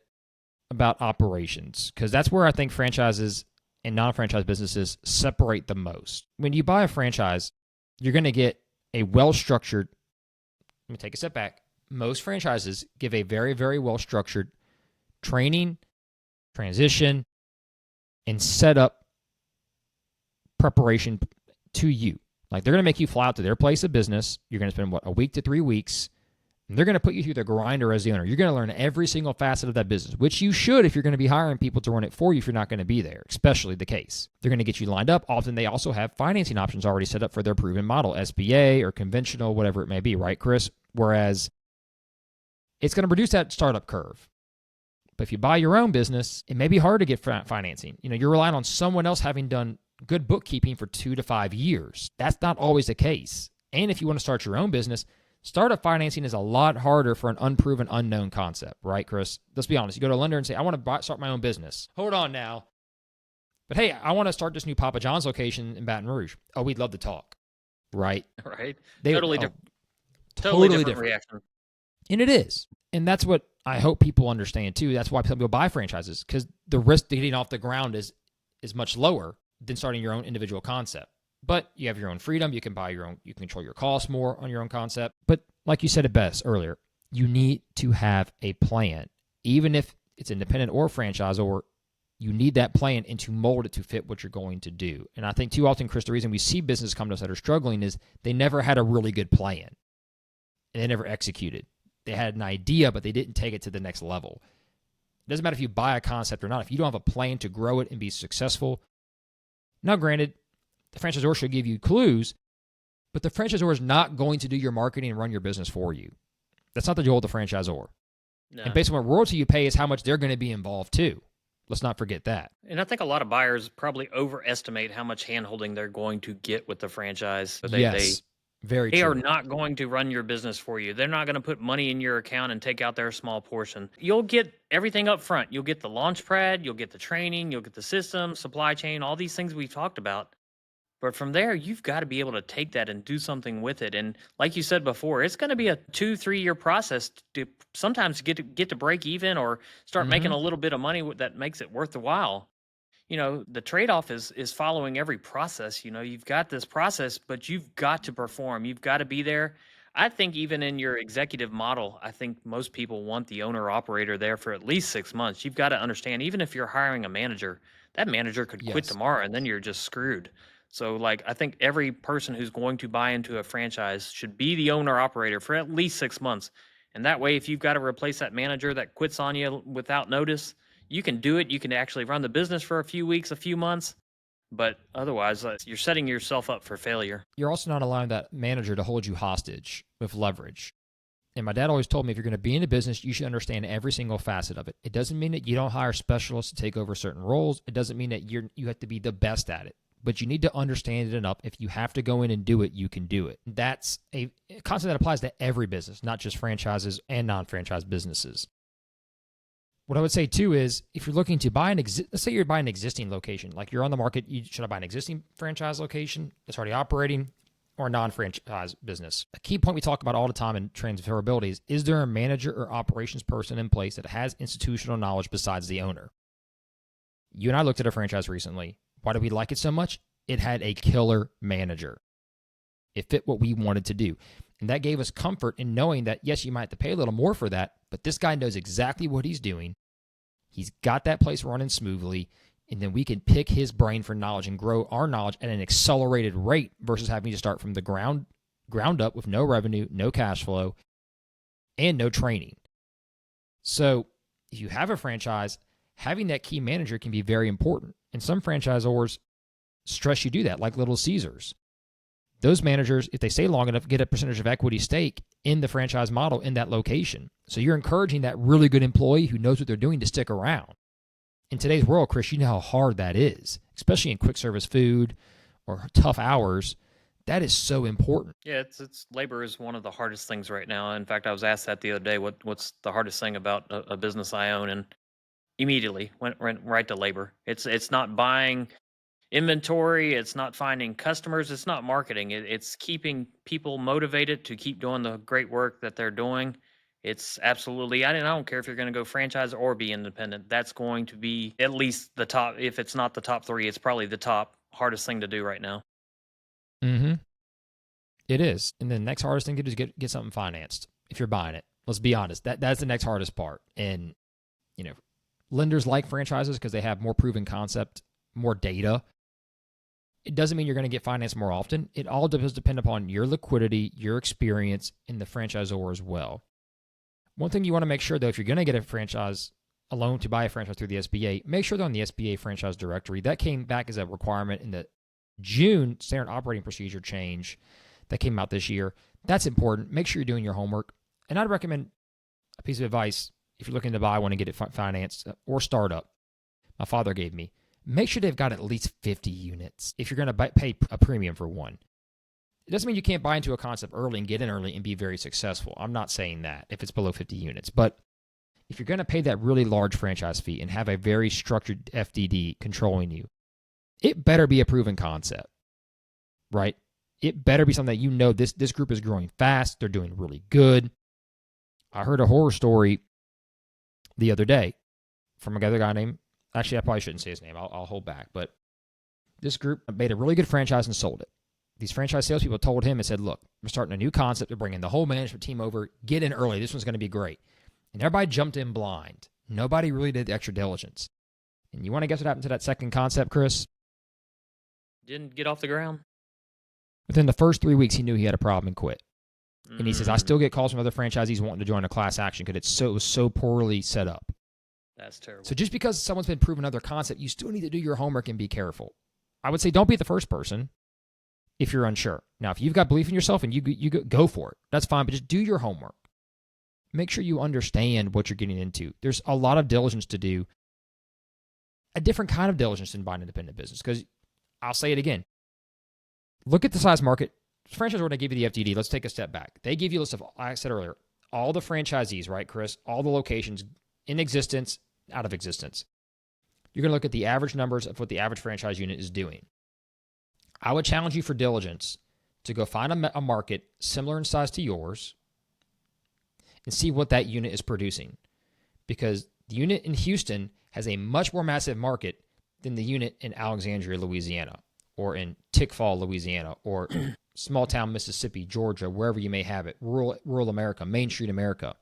about operations, because that's where I think franchises and non-franchise businesses separate the most. When you buy a franchise, you're going to get a well-structured, let me take a step back. Most franchises give a very, very well-structured training, transition, and setup preparation to you. Like they're going to make you fly out to their place of business. You're going to spend, a week to 3 weeks. And they're going to put you through the grinder as the owner. You're going to learn every single facet of that business, which you should if you're going to be hiring people to run it for you if you're not going to be there, especially the case. They're going to get you lined up. Often they also have financing options already set up for their proven model, SBA or conventional, whatever it may be, right, Chris? Whereas it's going to reduce that startup curve. But if you buy your own business, it may be hard to get financing. You're relying on someone else having done good bookkeeping for 2 to 5 years. That's not always the case. And if you want to start your own business, startup financing is a lot harder for an unproven, unknown concept, right, Chris? Let's be honest. You go to a lender and say, I want to start my own business. Hold on now. But hey, I want to start this new Papa John's location in Baton Rouge. Oh, we'd love to talk, right? Right. Totally different reaction. And it is. And that's what I hope people understand too. That's why people buy franchises, because the risk to getting off the ground is much lower than starting your own individual concept. But you have your own freedom. You can buy your own, you can control your costs more on your own concept. But like you said it best earlier, you need to have a plan. Even if it's independent or franchise, or you need that plan and to mold it to fit what you're going to do. And I think too often, Chris, the reason we see businesses come to us that are struggling is they never had a really good plan. And they never executed. They had an idea, but they didn't take it to the next level. It doesn't matter if you buy a concept or not. If you don't have a plan to grow it and be successful, now granted, the franchisor should give you clues, but the franchisor is not going to do your marketing and run your business for you. That's not the goal of the franchisor. No. And based on what royalty you pay is how much they're going to be involved too. Let's not forget that. And I think a lot of buyers probably overestimate how much handholding they're going to get with the franchise. Yes, very true. They are not going to run your business for you. They're not going to put money in your account and take out their small portion. You'll get everything up front. You'll get the launch pad, you'll get the training, you'll get the system, supply chain, all these things we've talked about. But from there, you've got to be able to take that and do something with it. And like you said before, it's going to be a 2-3 year process to sometimes get to break even or start making a little bit of money that makes it worth the while. The trade-off is following every process. You've got this process, but you've got to perform. You've got to be there. I think even in your executive model, I think most people want the owner-operator there for at least 6 months. You've got to understand, even if you're hiring a manager, that manager could quit tomorrow and then you're just screwed. So, I think every person who's going to buy into a franchise should be the owner-operator for at least 6 months. And that way, if you've got to replace that manager that quits on you without notice, you can do it. You can actually run the business for a few weeks, a few months. But otherwise, you're setting yourself up for failure. You're also not allowing that manager to hold you hostage with leverage. And my dad always told me, if you're going to be in a business, you should understand every single facet of it. It doesn't mean that you don't hire specialists to take over certain roles. It doesn't mean that you have to be the best at it. But you need to understand it enough. If you have to go in and do it, you can do it. That's a concept that applies to every business, not just franchises and non-franchise businesses. What I would say too is, if you're looking to buy let's say you're buying an existing location, like you're on the market, should I buy an existing franchise location that's already operating, or a non-franchise business? A key point we talk about all the time in transferability is there a manager or operations person in place that has institutional knowledge besides the owner? You and I looked at a franchise recently. Why did we like it so much? It had a killer manager. It fit what we wanted to do. And that gave us comfort in knowing that, yes, you might have to pay a little more for that, but this guy knows exactly what he's doing. He's got that place running smoothly, and then we can pick his brain for knowledge and grow our knowledge at an accelerated rate versus having to start from the ground up with no revenue, no cash flow, and no training. So if you have a franchise, having that key manager can be very important. And some franchisors stress you do that, like Little Caesars. Those managers, if they stay long enough, get a percentage of equity stake in the franchise model in that location. So you're encouraging that really good employee who knows what they're doing to stick around. In today's world, Chris, you know how hard that is, especially in quick service food or tough hours. That is so important. Yeah, it's labor is one of the hardest things right now. In fact, I was asked that the other day. What's the hardest thing about a business I own? And immediately went right to labor. It's not buying inventory. It's not finding customers. It's not marketing. It's keeping people motivated to keep doing the great work that they're doing. It's absolutely. I don't care if you're going to go franchise or be independent. That's going to be at least the top. If it's not the top three, it's probably the top hardest thing to do right now. Mm-hmm. It is. And the next hardest thing to do is get something financed if you're buying it. Let's be honest. That's the next hardest part. And, lenders like franchises because they have more proven concept, more data. It doesn't mean you're going to get financed more often. It all does depend upon your liquidity, your experience, and the franchisor as well. One thing you want to make sure, though, if you're going to get a loan to buy a franchise through the SBA, make sure they're on the SBA franchise directory. That came back as a requirement in the June standard operating procedure change that came out this year. That's important. Make sure you're doing your homework. And I'd recommend a piece of advice if you're looking to buy one and get it financed or startup. My father gave me. Make sure they've got at least 50 units if you're going to pay a premium for one. It doesn't mean you can't buy into a concept early and get in early and be very successful. I'm not saying that if it's below 50 units. But if you're going to pay that really large franchise fee and have a very structured FDD controlling you, it better be a proven concept, right? It better be something that this group is growing fast. They're doing really good. I heard a horror story the other day from another guy named, actually, I probably shouldn't say his name. I'll hold back. But this group made a really good franchise and sold it. These franchise salespeople told him and said, look, we're starting a new concept. We're bringing the whole management team over. Get in early. This one's going to be great. And everybody jumped in blind. Nobody really did the extra diligence. And you want to guess what happened to that second concept, Chris? Didn't get off the ground? Within the first 3 weeks, he knew he had a problem and quit. And he says, I still get calls from other franchisees wanting to join a class action because it was so poorly set up. That's terrible. So just because someone's been proven another concept, you still need to do your homework and be careful. I would say don't be the first person if you're unsure. Now, if you've got belief in yourself and you go for it, that's fine, but just do your homework. Make sure you understand what you're getting into. There's a lot of diligence to do, a different kind of diligence in buying an independent business, because I'll say it again. Look at the size market. Franchise, when they give you the FDD, let's take a step back. They give you a list of, like I said earlier, all the franchisees, right, Chris? All the locations in existence, out of existence. You're going to look at the average numbers of what the average franchise unit is doing. I would challenge you for diligence to go find a market similar in size to yours and see what that unit is producing. Because the unit in Houston has a much more massive market than the unit in Alexandria, Louisiana, or in Tickfall, Louisiana, or small town Mississippi, Georgia, wherever you may have it, rural America, Main Street America.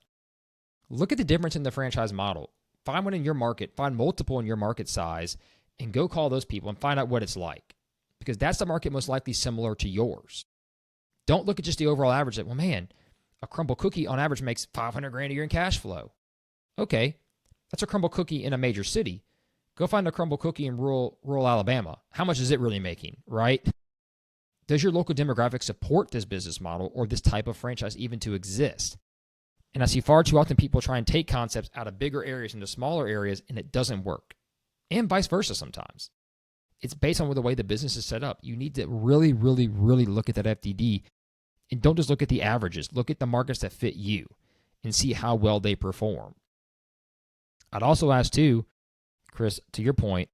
Look at the difference in the franchise model. Find one in your market, find multiple in your market size, and go call those people and find out what it's like. Because that's the market most likely similar to yours. Don't look at just the overall average that, well, man, a crumble cookie on average makes $500,000 a year in cash flow. Okay, that's a crumble cookie in a major city. Go find a crumble cookie in rural Alabama. How much is it really making, right? Does your local demographic support this business model or this type of franchise even to exist? And I see far too often people try and take concepts out of bigger areas into smaller areas, and it doesn't work. And vice versa sometimes. It's based on the way the business is set up. You need to really, really, really look at that FDD, and don't just look at the averages. Look at the markets that fit you and see how well they perform. I'd also ask too, Chris, to your point,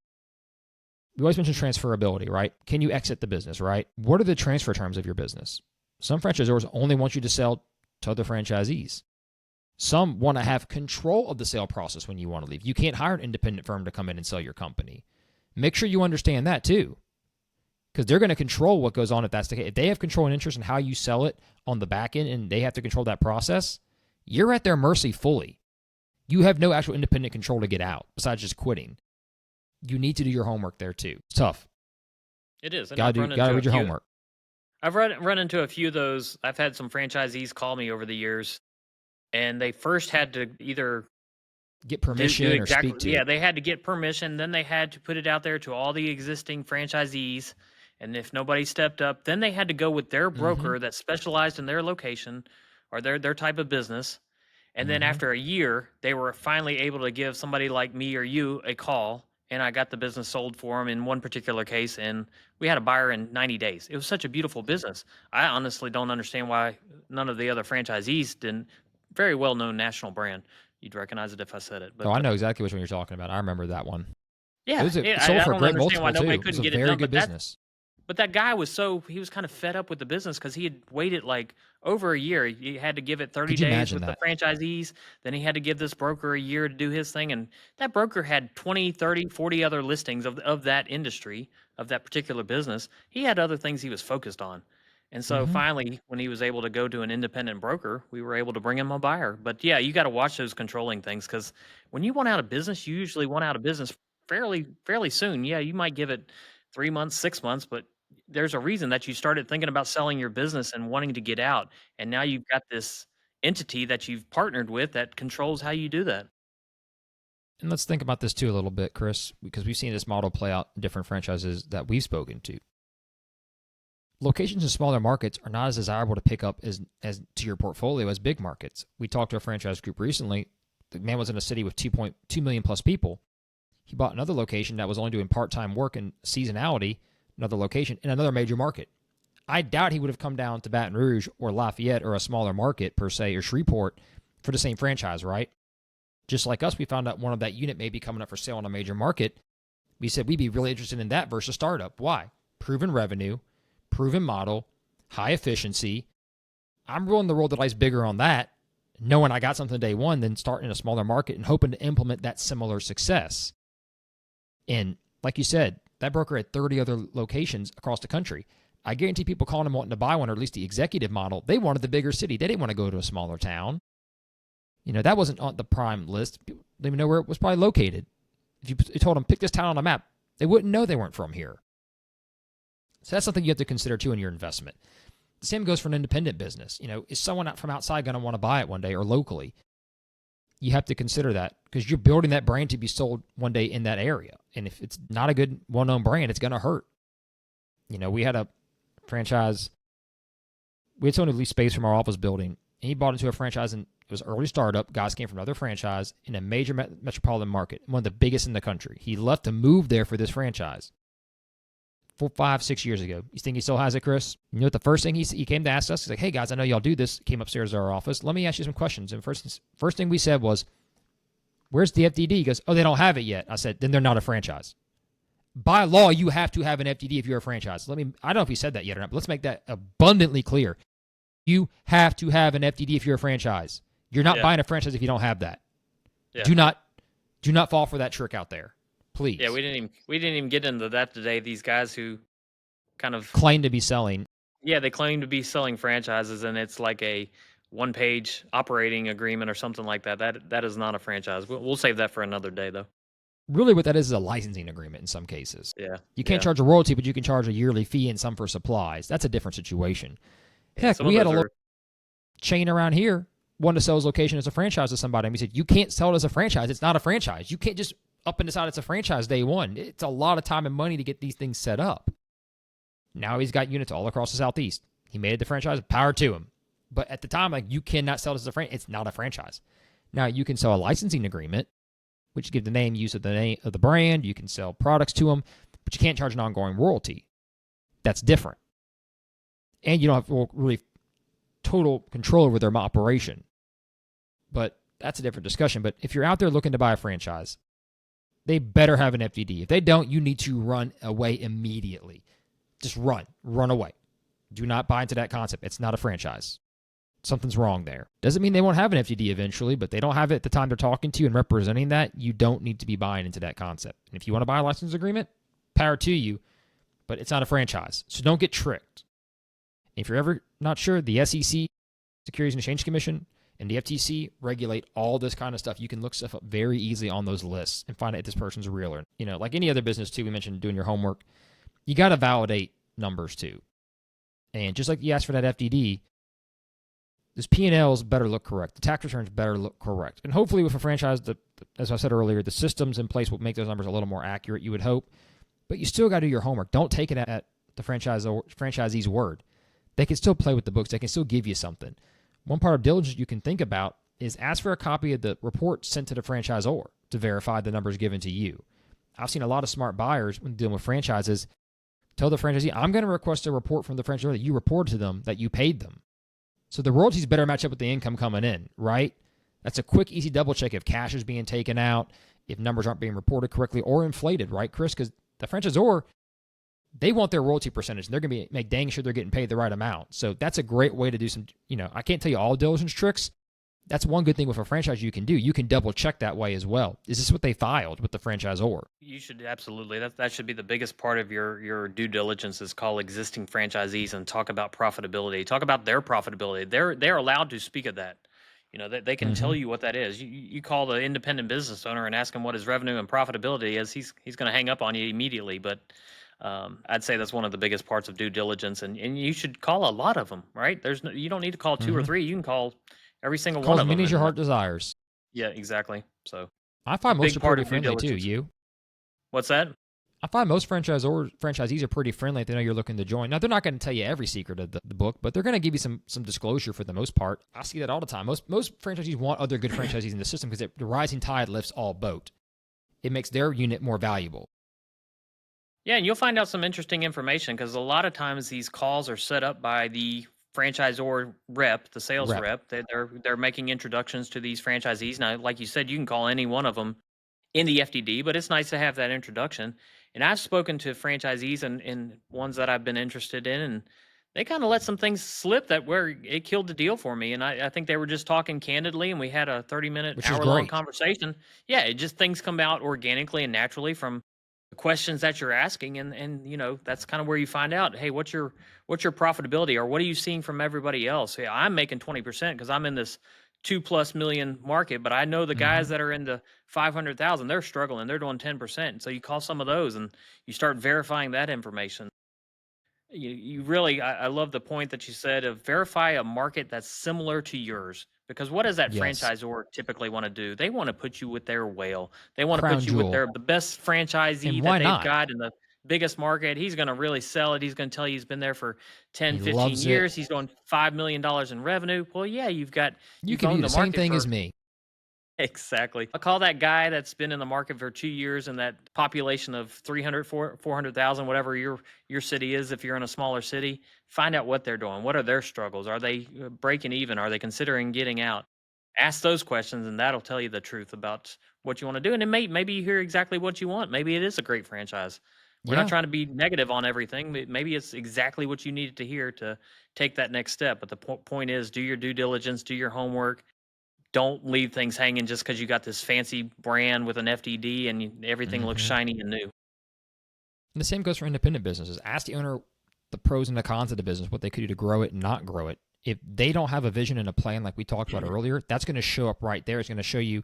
we always mention transferability, right? Can you exit the business, right? What are the transfer terms of your business? Some franchisors only want you to sell to other franchisees. Some want to have control of the sale process when you want to leave. You can't hire an independent firm to come in and sell your company. Make sure you understand that too. because they're going to control what goes on if that's the case. If they have control and interest in how you sell it on the back end and they have to control that process, you're at their mercy fully. You have no actual independent control to get out besides just quitting. You need to do your homework there too. It's tough. It is. Gotta read your homework. I've run into a few of those. I've had some franchisees call me over the years, and they first had to either get permission or speak to. Yeah, they had to get permission. Then they had to put it out there to all the existing franchisees. And if nobody stepped up, then they had to go with their broker that specialized in their location or their type of business. And then after a year, they were finally able to give somebody like me or you a call, and I got the business sold for them in one particular case, and we had a buyer in 90 days. It was such a beautiful business. I honestly don't understand why none of the other franchisees didn't. Very well-known national brand. You'd recognize it if I said it. But, I know exactly which one you're talking about. I remember that one. Yeah. It sold for a great multiple, too. It was a very good business. But that guy he was kind of fed up with the business because he had waited like over a year. He had to give it 30 days with the franchisees. Then he had to give this broker a year to do his thing. And that broker had 20, 30, 40 other listings of that industry, of that particular business. He had other things he was focused on. And so finally, when he was able to go to an independent broker, we were able to bring him a buyer. But yeah, you got to watch those controlling things because when you want out of business, you usually want out of business fairly soon. Yeah, you might give it 3 months, 6 months, but there's a reason that you started thinking about selling your business and wanting to get out. And now you've got this entity that you've partnered with that controls how you do that. And let's think about this too a little bit, Chris, because we've seen this model play out in different franchises that we've spoken to. Locations in smaller markets are not as desirable to pick up as to your portfolio as big markets. We talked to a franchise group recently. The man was in a city with 2.2 million plus people. He bought another location that was only doing part-time work and seasonality, another location in another major market. I doubt he would have come down to Baton Rouge or Lafayette or a smaller market per se or Shreveport for the same franchise, right? Just like us, we found out one of that unit may be coming up for sale in a major market. We said we'd be really interested in that versus startup. Why? Proven revenue, proven model, high efficiency. I'm willing to roll the dice bigger on that, knowing I got something day one, than starting in a smaller market and hoping to implement that similar success. And like you said, that broker had 30 other locations across the country. I guarantee people calling him wanting to buy one, or at least the executive model, they wanted the bigger city. They didn't want to go to a smaller town. That wasn't on the prime list. People didn't even know where it was probably located. If you told them, pick this town on a map, they wouldn't know they weren't from here. So that's something you have to consider too in your investment. The same goes for an independent business. Is someone from outside going to want to buy it one day or locally? You have to consider that because you're building that brand to be sold one day in that area. And if it's not a good, well-known brand, it's going to hurt. We had a franchise. We had someone who leased space from our office building, and he bought into a franchise, and it was early startup. Guys came from another franchise in a major metropolitan market, one of the biggest in the country. He left to move there for this franchise 4, 5, 6 years ago. You think he still has it, Chris? You know what the first thing he came to ask us? He's like, hey, guys, I know y'all do this. Came upstairs to our office. Let me ask you some questions. And first thing we said was, where's the FDD? He goes, oh, they don't have it yet. I said, then they're not a franchise. By law, you have to have an FDD if you're a franchise. I don't know if he said that yet or not, but let's make that abundantly clear. You have to have an FDD if you're a franchise. You're not buying a franchise if you don't have that. Yeah. Do not fall for that trick out there. Please. Yeah, we didn't even get into that today. These guys who kind of claim to be selling. Yeah, they claim to be selling franchises, and it's like a one-page operating agreement or something like that. That is not a franchise. We'll save that for another day, though. Really, what that is a licensing agreement in some cases. Yeah. You can't charge a royalty, but you can charge a yearly fee and some for supplies. That's a different situation. Heck, we had a little chain around here wanted to sell his location as a franchise to somebody, and we said, you can't sell it as a franchise. It's not a franchise. You can't just up and decide it's a franchise day one. It's a lot of time and money to get these things set up. Now he's got units all across the Southeast. He made it the franchise. Power to him. But at the time, you cannot sell it as a franchise. It's not a franchise. Now you can sell a licensing agreement, which give the name use of the name of the brand. You can sell products to them, but you can't charge an ongoing royalty. That's different. And you don't have really total control over their operation. But that's a different discussion. But if you're out there looking to buy a franchise, they better have an FDD. If they don't, you need to run away immediately. Just run away. Do not buy into that concept. It's not a franchise. Something's wrong there. Doesn't mean they won't have an FDD eventually, but they don't have it at the time they're talking to you and representing that. You don't need to be buying into that concept. And if you want to buy a license agreement, power to you. but it's not a franchise. So don't get tricked. If you're ever not sure, the SEC, Securities and Exchange Commission, and the FTC regulate all this kind of stuff. You can look stuff up very easily on those lists and find out if this person's real or, like any other business too, we mentioned doing your homework. You got to validate numbers too. And just like you asked for that FDD, those P&Ls better look correct. The tax returns better look correct. And hopefully with a franchise, as I said earlier, the systems in place will make those numbers a little more accurate, you would hope. But you still got to do your homework. Don't take it at the franchisee's word. They can still play with the books. They can still give you something. One part of diligence you can think about is ask for a copy of the report sent to the franchisor to verify the numbers given to you. I've seen a lot of smart buyers when dealing with franchises tell the franchisee, I'm going to request a report from the franchisor that you reported to them that you paid them. So the royalties better match up with the income coming in, right? That's a quick, easy double check if cash is being taken out, if numbers aren't being reported correctly or inflated, right, Chris? Because the franchisor, they want their royalty percentage, and they're going to make dang sure they're getting paid the right amount. So that's a great way to do some, I can't tell you all diligence tricks. That's one good thing with a franchise you can do. You can double check that way as well. Is this what they filed with the franchisor? You should absolutely. That should be the biggest part of your due diligence is call existing franchisees and talk about profitability. Talk about their profitability. They're allowed to speak of that. They can tell you what that is. You call the independent business owner and ask him what his revenue and profitability is. He's going to hang up on you immediately. But I'd say that's one of the biggest parts of due diligence, and you should call a lot of them. Right? You don't need to call 2 or 3. You can call every single one of them. Call as many as your heart desires. Yeah, exactly. So I find most are pretty friendly too. You? What's that? I find most franchisees are pretty friendly if they know you're looking to join. Now, they're not going to tell you every secret of the book, but they're going to give you some disclosure for the most part. I see that all the time. Most franchisees want other good franchisees in the system because the rising tide lifts all boat. It makes their unit more valuable. Yeah, and you'll find out some interesting information because a lot of times these calls are set up by the franchisor rep, the sales rep. They're making introductions to these franchisees. Now, like you said, you can call any one of them in the FDD, but it's nice to have that introduction. And I've spoken to franchisees and ones that I've been interested in, and they kind of let some things slip that where it killed the deal for me. And I think they were just talking candidly, and we had a 30-minute, hour-long conversation. Yeah, it just things come out organically and naturally from the questions that you're asking, and that's kind of where you find out, hey, what's your profitability, or what are you seeing from everybody else? Yeah, I'm making 20% because I'm in this 2+ million market, but I know the guys that are in the 500,000, they're struggling. They're doing 10%. So you call some of those and you start verifying that information. You really, I love the point that you said of verify a market that's similar to yours. Because what does that franchisor typically want to do? They want to put you with their whale. They want to put you with the best franchisee that they've got in the biggest market. He's going to really sell it. He's going to tell you he's been there for 10, 15 years. He's doing $5 million in revenue. Well, yeah, you can do the same thing as me. Exactly. I call that guy that's been in the market for 2 years and that population of 300, 400,000, whatever your city is, if you're in a smaller city, find out what they're doing. What are their struggles? Are they breaking even? Are they considering getting out? Ask those questions, and that'll tell you the truth about what you want to do. And then maybe you hear exactly what you want. Maybe it is a great franchise. We're not trying to be negative on everything. Maybe it's exactly what you needed to hear to take that next step. But the point is, do your due diligence, do your homework. Don't leave things hanging just because you got this fancy brand with an FDD and everything looks shiny and new. And the same goes for independent businesses. Ask the owner the pros and the cons of the business, what they could do to grow it and not grow it. If they don't have a vision and a plan like we talked about earlier, that's going to show up right there. It's going to show you,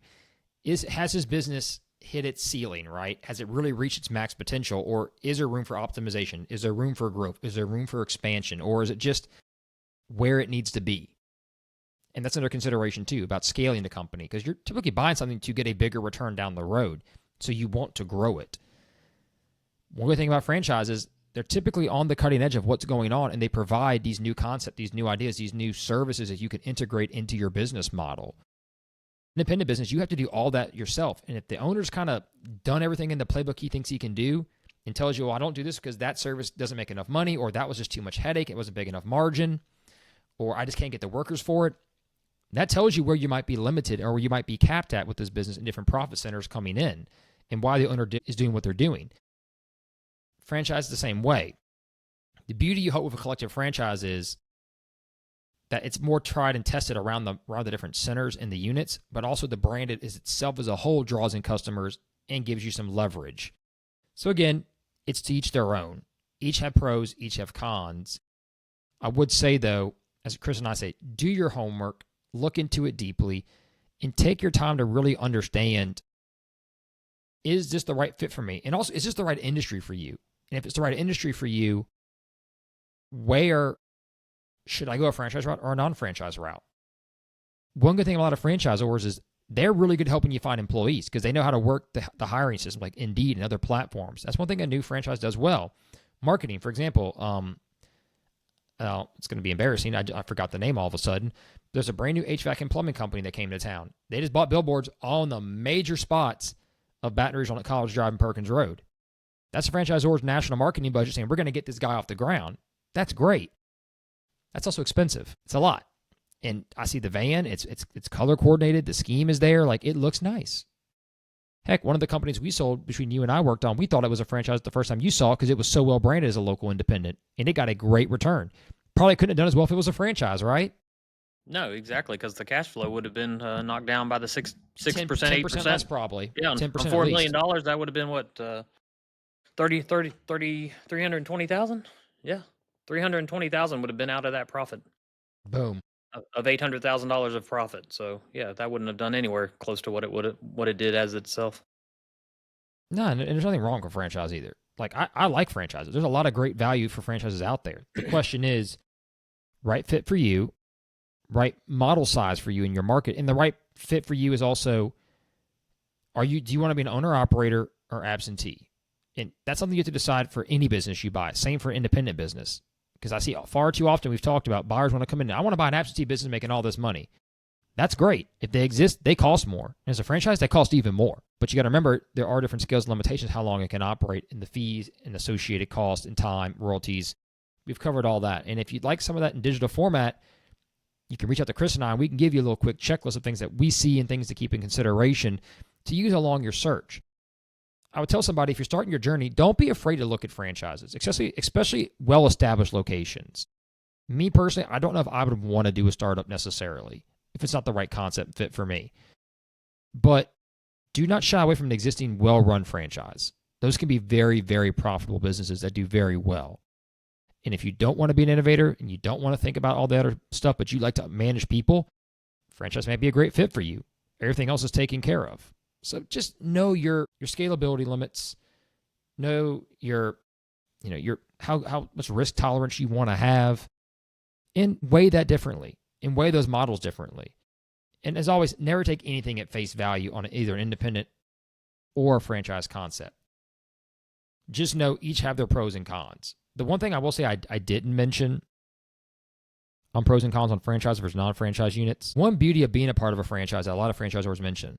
has his business hit its ceiling, right? Has it really reached its max potential, or is there room for optimization? Is there room for growth? Is there room for expansion? Or is it just where it needs to be? And that's under consideration too about scaling the company, because you're typically buying something to get a bigger return down the road. So you want to grow it. One good thing about franchises, they're typically on the cutting edge of what's going on, and they provide these new concepts, these new ideas, these new services that you can integrate into your business model. Independent business, you have to do all that yourself. And if the owner's kind of done everything in the playbook he thinks he can do and tells you, well, I don't do this because that service doesn't make enough money, or that was just too much headache, it wasn't big enough margin, or I just can't get the workers for it, that tells you where you might be limited or where you might be capped at with this business and different profit centers coming in and why the owner is doing what they're doing. Franchise the same way. The beauty you hope with a collective franchise is that it's more tried and tested around the different centers and the units, but also the brand is itself as a whole draws in customers and gives you some leverage. So again, it's to each their own. Each have pros, each have cons. I would say, though, as Chris and I say, do your homework, look into it deeply, and take your time to really understand, is this the right fit for me? And also, is this the right industry for you? And if it's the right industry for you, where should I go, a franchise route or a non-franchise route? One good thing about a lot of franchisors is they're really good helping you find employees because they know how to work the hiring system like Indeed and other platforms. That's one thing a new franchise does well. Marketing, for example, it's going to be embarrassing. I forgot the name all of a sudden. There's a brand new HVAC and plumbing company that came to town. They just bought billboards on the major spots of Baton Rouge on College Drive and Perkins Road. That's a franchisor's national marketing budget saying, we're going to get this guy off the ground. That's great. That's also expensive. It's a lot. And I see the van. It's color coordinated. The scheme is there. Like, it looks nice. Heck, one of the companies we sold between you and I worked on, we thought it was a franchise the first time you saw it because it was so well branded as a local independent, and it got a great return. Probably couldn't have done as well if it was a franchise, right? No, exactly, because the cash flow would have been knocked down by the 6%, 10% less probably. Yeah, 10% on $4 million, that would have been what, 320,000? Yeah, 320,000 would have been out of that profit. Boom. Of $800,000 of profit. So yeah, that wouldn't have done anywhere close to what it did as itself. No, and there's nothing wrong with franchise either. Like, I like franchises. There's a lot of great value for franchises out there. The question is, right fit for you, right model size for you in your market, and the right fit for you is also, do you want to be an owner operator or absentee? And that's something you have to decide for any business you buy. Same for independent business. Because I see far too often we've talked about buyers want to come in. I want to buy an absentee business making all this money. That's great. If they exist, they cost more. And as a franchise, they cost even more. But you got to remember, there are different scales and limitations how long it can operate, and the fees and associated costs and time, royalties. We've covered all that. And if you'd like some of that in digital format, you can reach out to Chris and I, and we can give you a little quick checklist of things that we see and things to keep in consideration to use along your search. I would tell somebody, if you're starting your journey, don't be afraid to look at franchises, especially well-established locations. Me personally, I don't know if I would want to do a startup necessarily, if it's not the right concept fit for me. But do not shy away from an existing well-run franchise. Those can be very, very profitable businesses that do very well. And if you don't want to be an innovator and you don't want to think about all the other stuff, but you like to manage people, franchise may be a great fit for you. Everything else is taken care of. So just know your scalability limits, know your how much risk tolerance you want to have, and weigh that differently, and weigh those models differently. And as always, never take anything at face value on either an independent or a franchise concept. Just know each have their pros and cons. The one thing I will say I didn't mention on pros and cons on franchise versus non-franchise units, one beauty of being a part of a franchise that a lot of franchisors mention,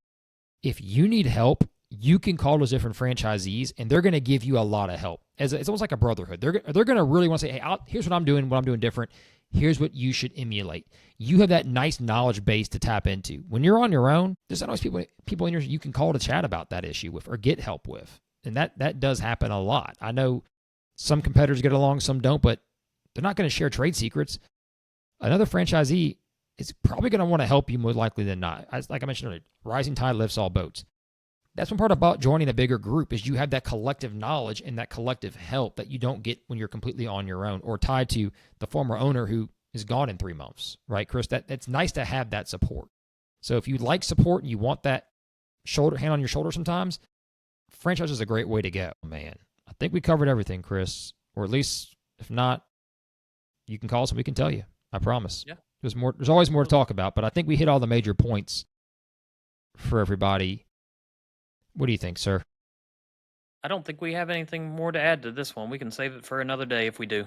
if you need help, you can call those different franchisees, and they're going to give you a lot of help. It's almost like a brotherhood. They're going to really want to say, hey, here's what I'm doing different. Here's what you should emulate. You have that nice knowledge base to tap into. When you're on your own, there's not always people in your you can call to chat about that issue with or get help with. And that does happen a lot. I know some competitors get along, some don't, but they're not going to share trade secrets. Another franchisee is probably going to want to help you more likely than not. Like I mentioned earlier, rising tide lifts all boats. That's one part about joining a bigger group is you have that collective knowledge and that collective help that you don't get when you're completely on your own or tied to the former owner who is gone in 3 months, right, Chris? It's nice to have that support. So if you like support and you want that hand on your shoulder sometimes, franchise is a great way to go. Man, I think we covered everything, Chris, or at least if not, you can call us and we can tell you. I promise. Yeah. There's always more to talk about, but I think we hit all the major points for everybody. What do you think, sir? I don't think we have anything more to add to this one. We can save it for another day if we do.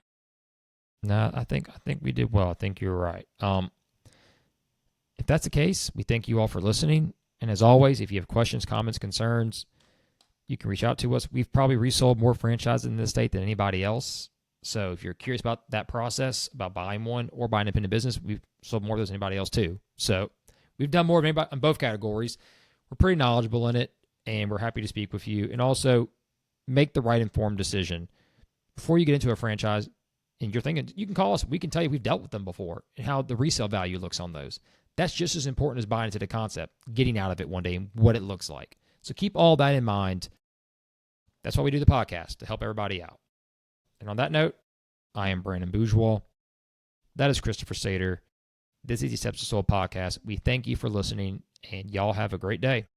No, I think we did well. I think you're right. If that's the case, we thank you all for listening. And as always, if you have questions, comments, concerns, you can reach out to us. We've probably resold more franchises in this state than anybody else. So if you're curious about that process, about buying one or buying an independent business, we've sold more of those than anybody else too. So we've done more of anybody in both categories. We're pretty knowledgeable in it, and we're happy to speak with you. And also make the right informed decision. Before you get into a franchise and you're thinking, you can call us. We can tell you we've dealt with them before and how the resale value looks on those. That's just as important as buying into the concept, getting out of it one day and what it looks like. So keep all that in mind. That's why we do the podcast, to help everybody out. And on that note, I am Brandon Bourgeois. That is Christopher Sater. This is the Steps to Soul podcast. We thank you for listening, and y'all have a great day.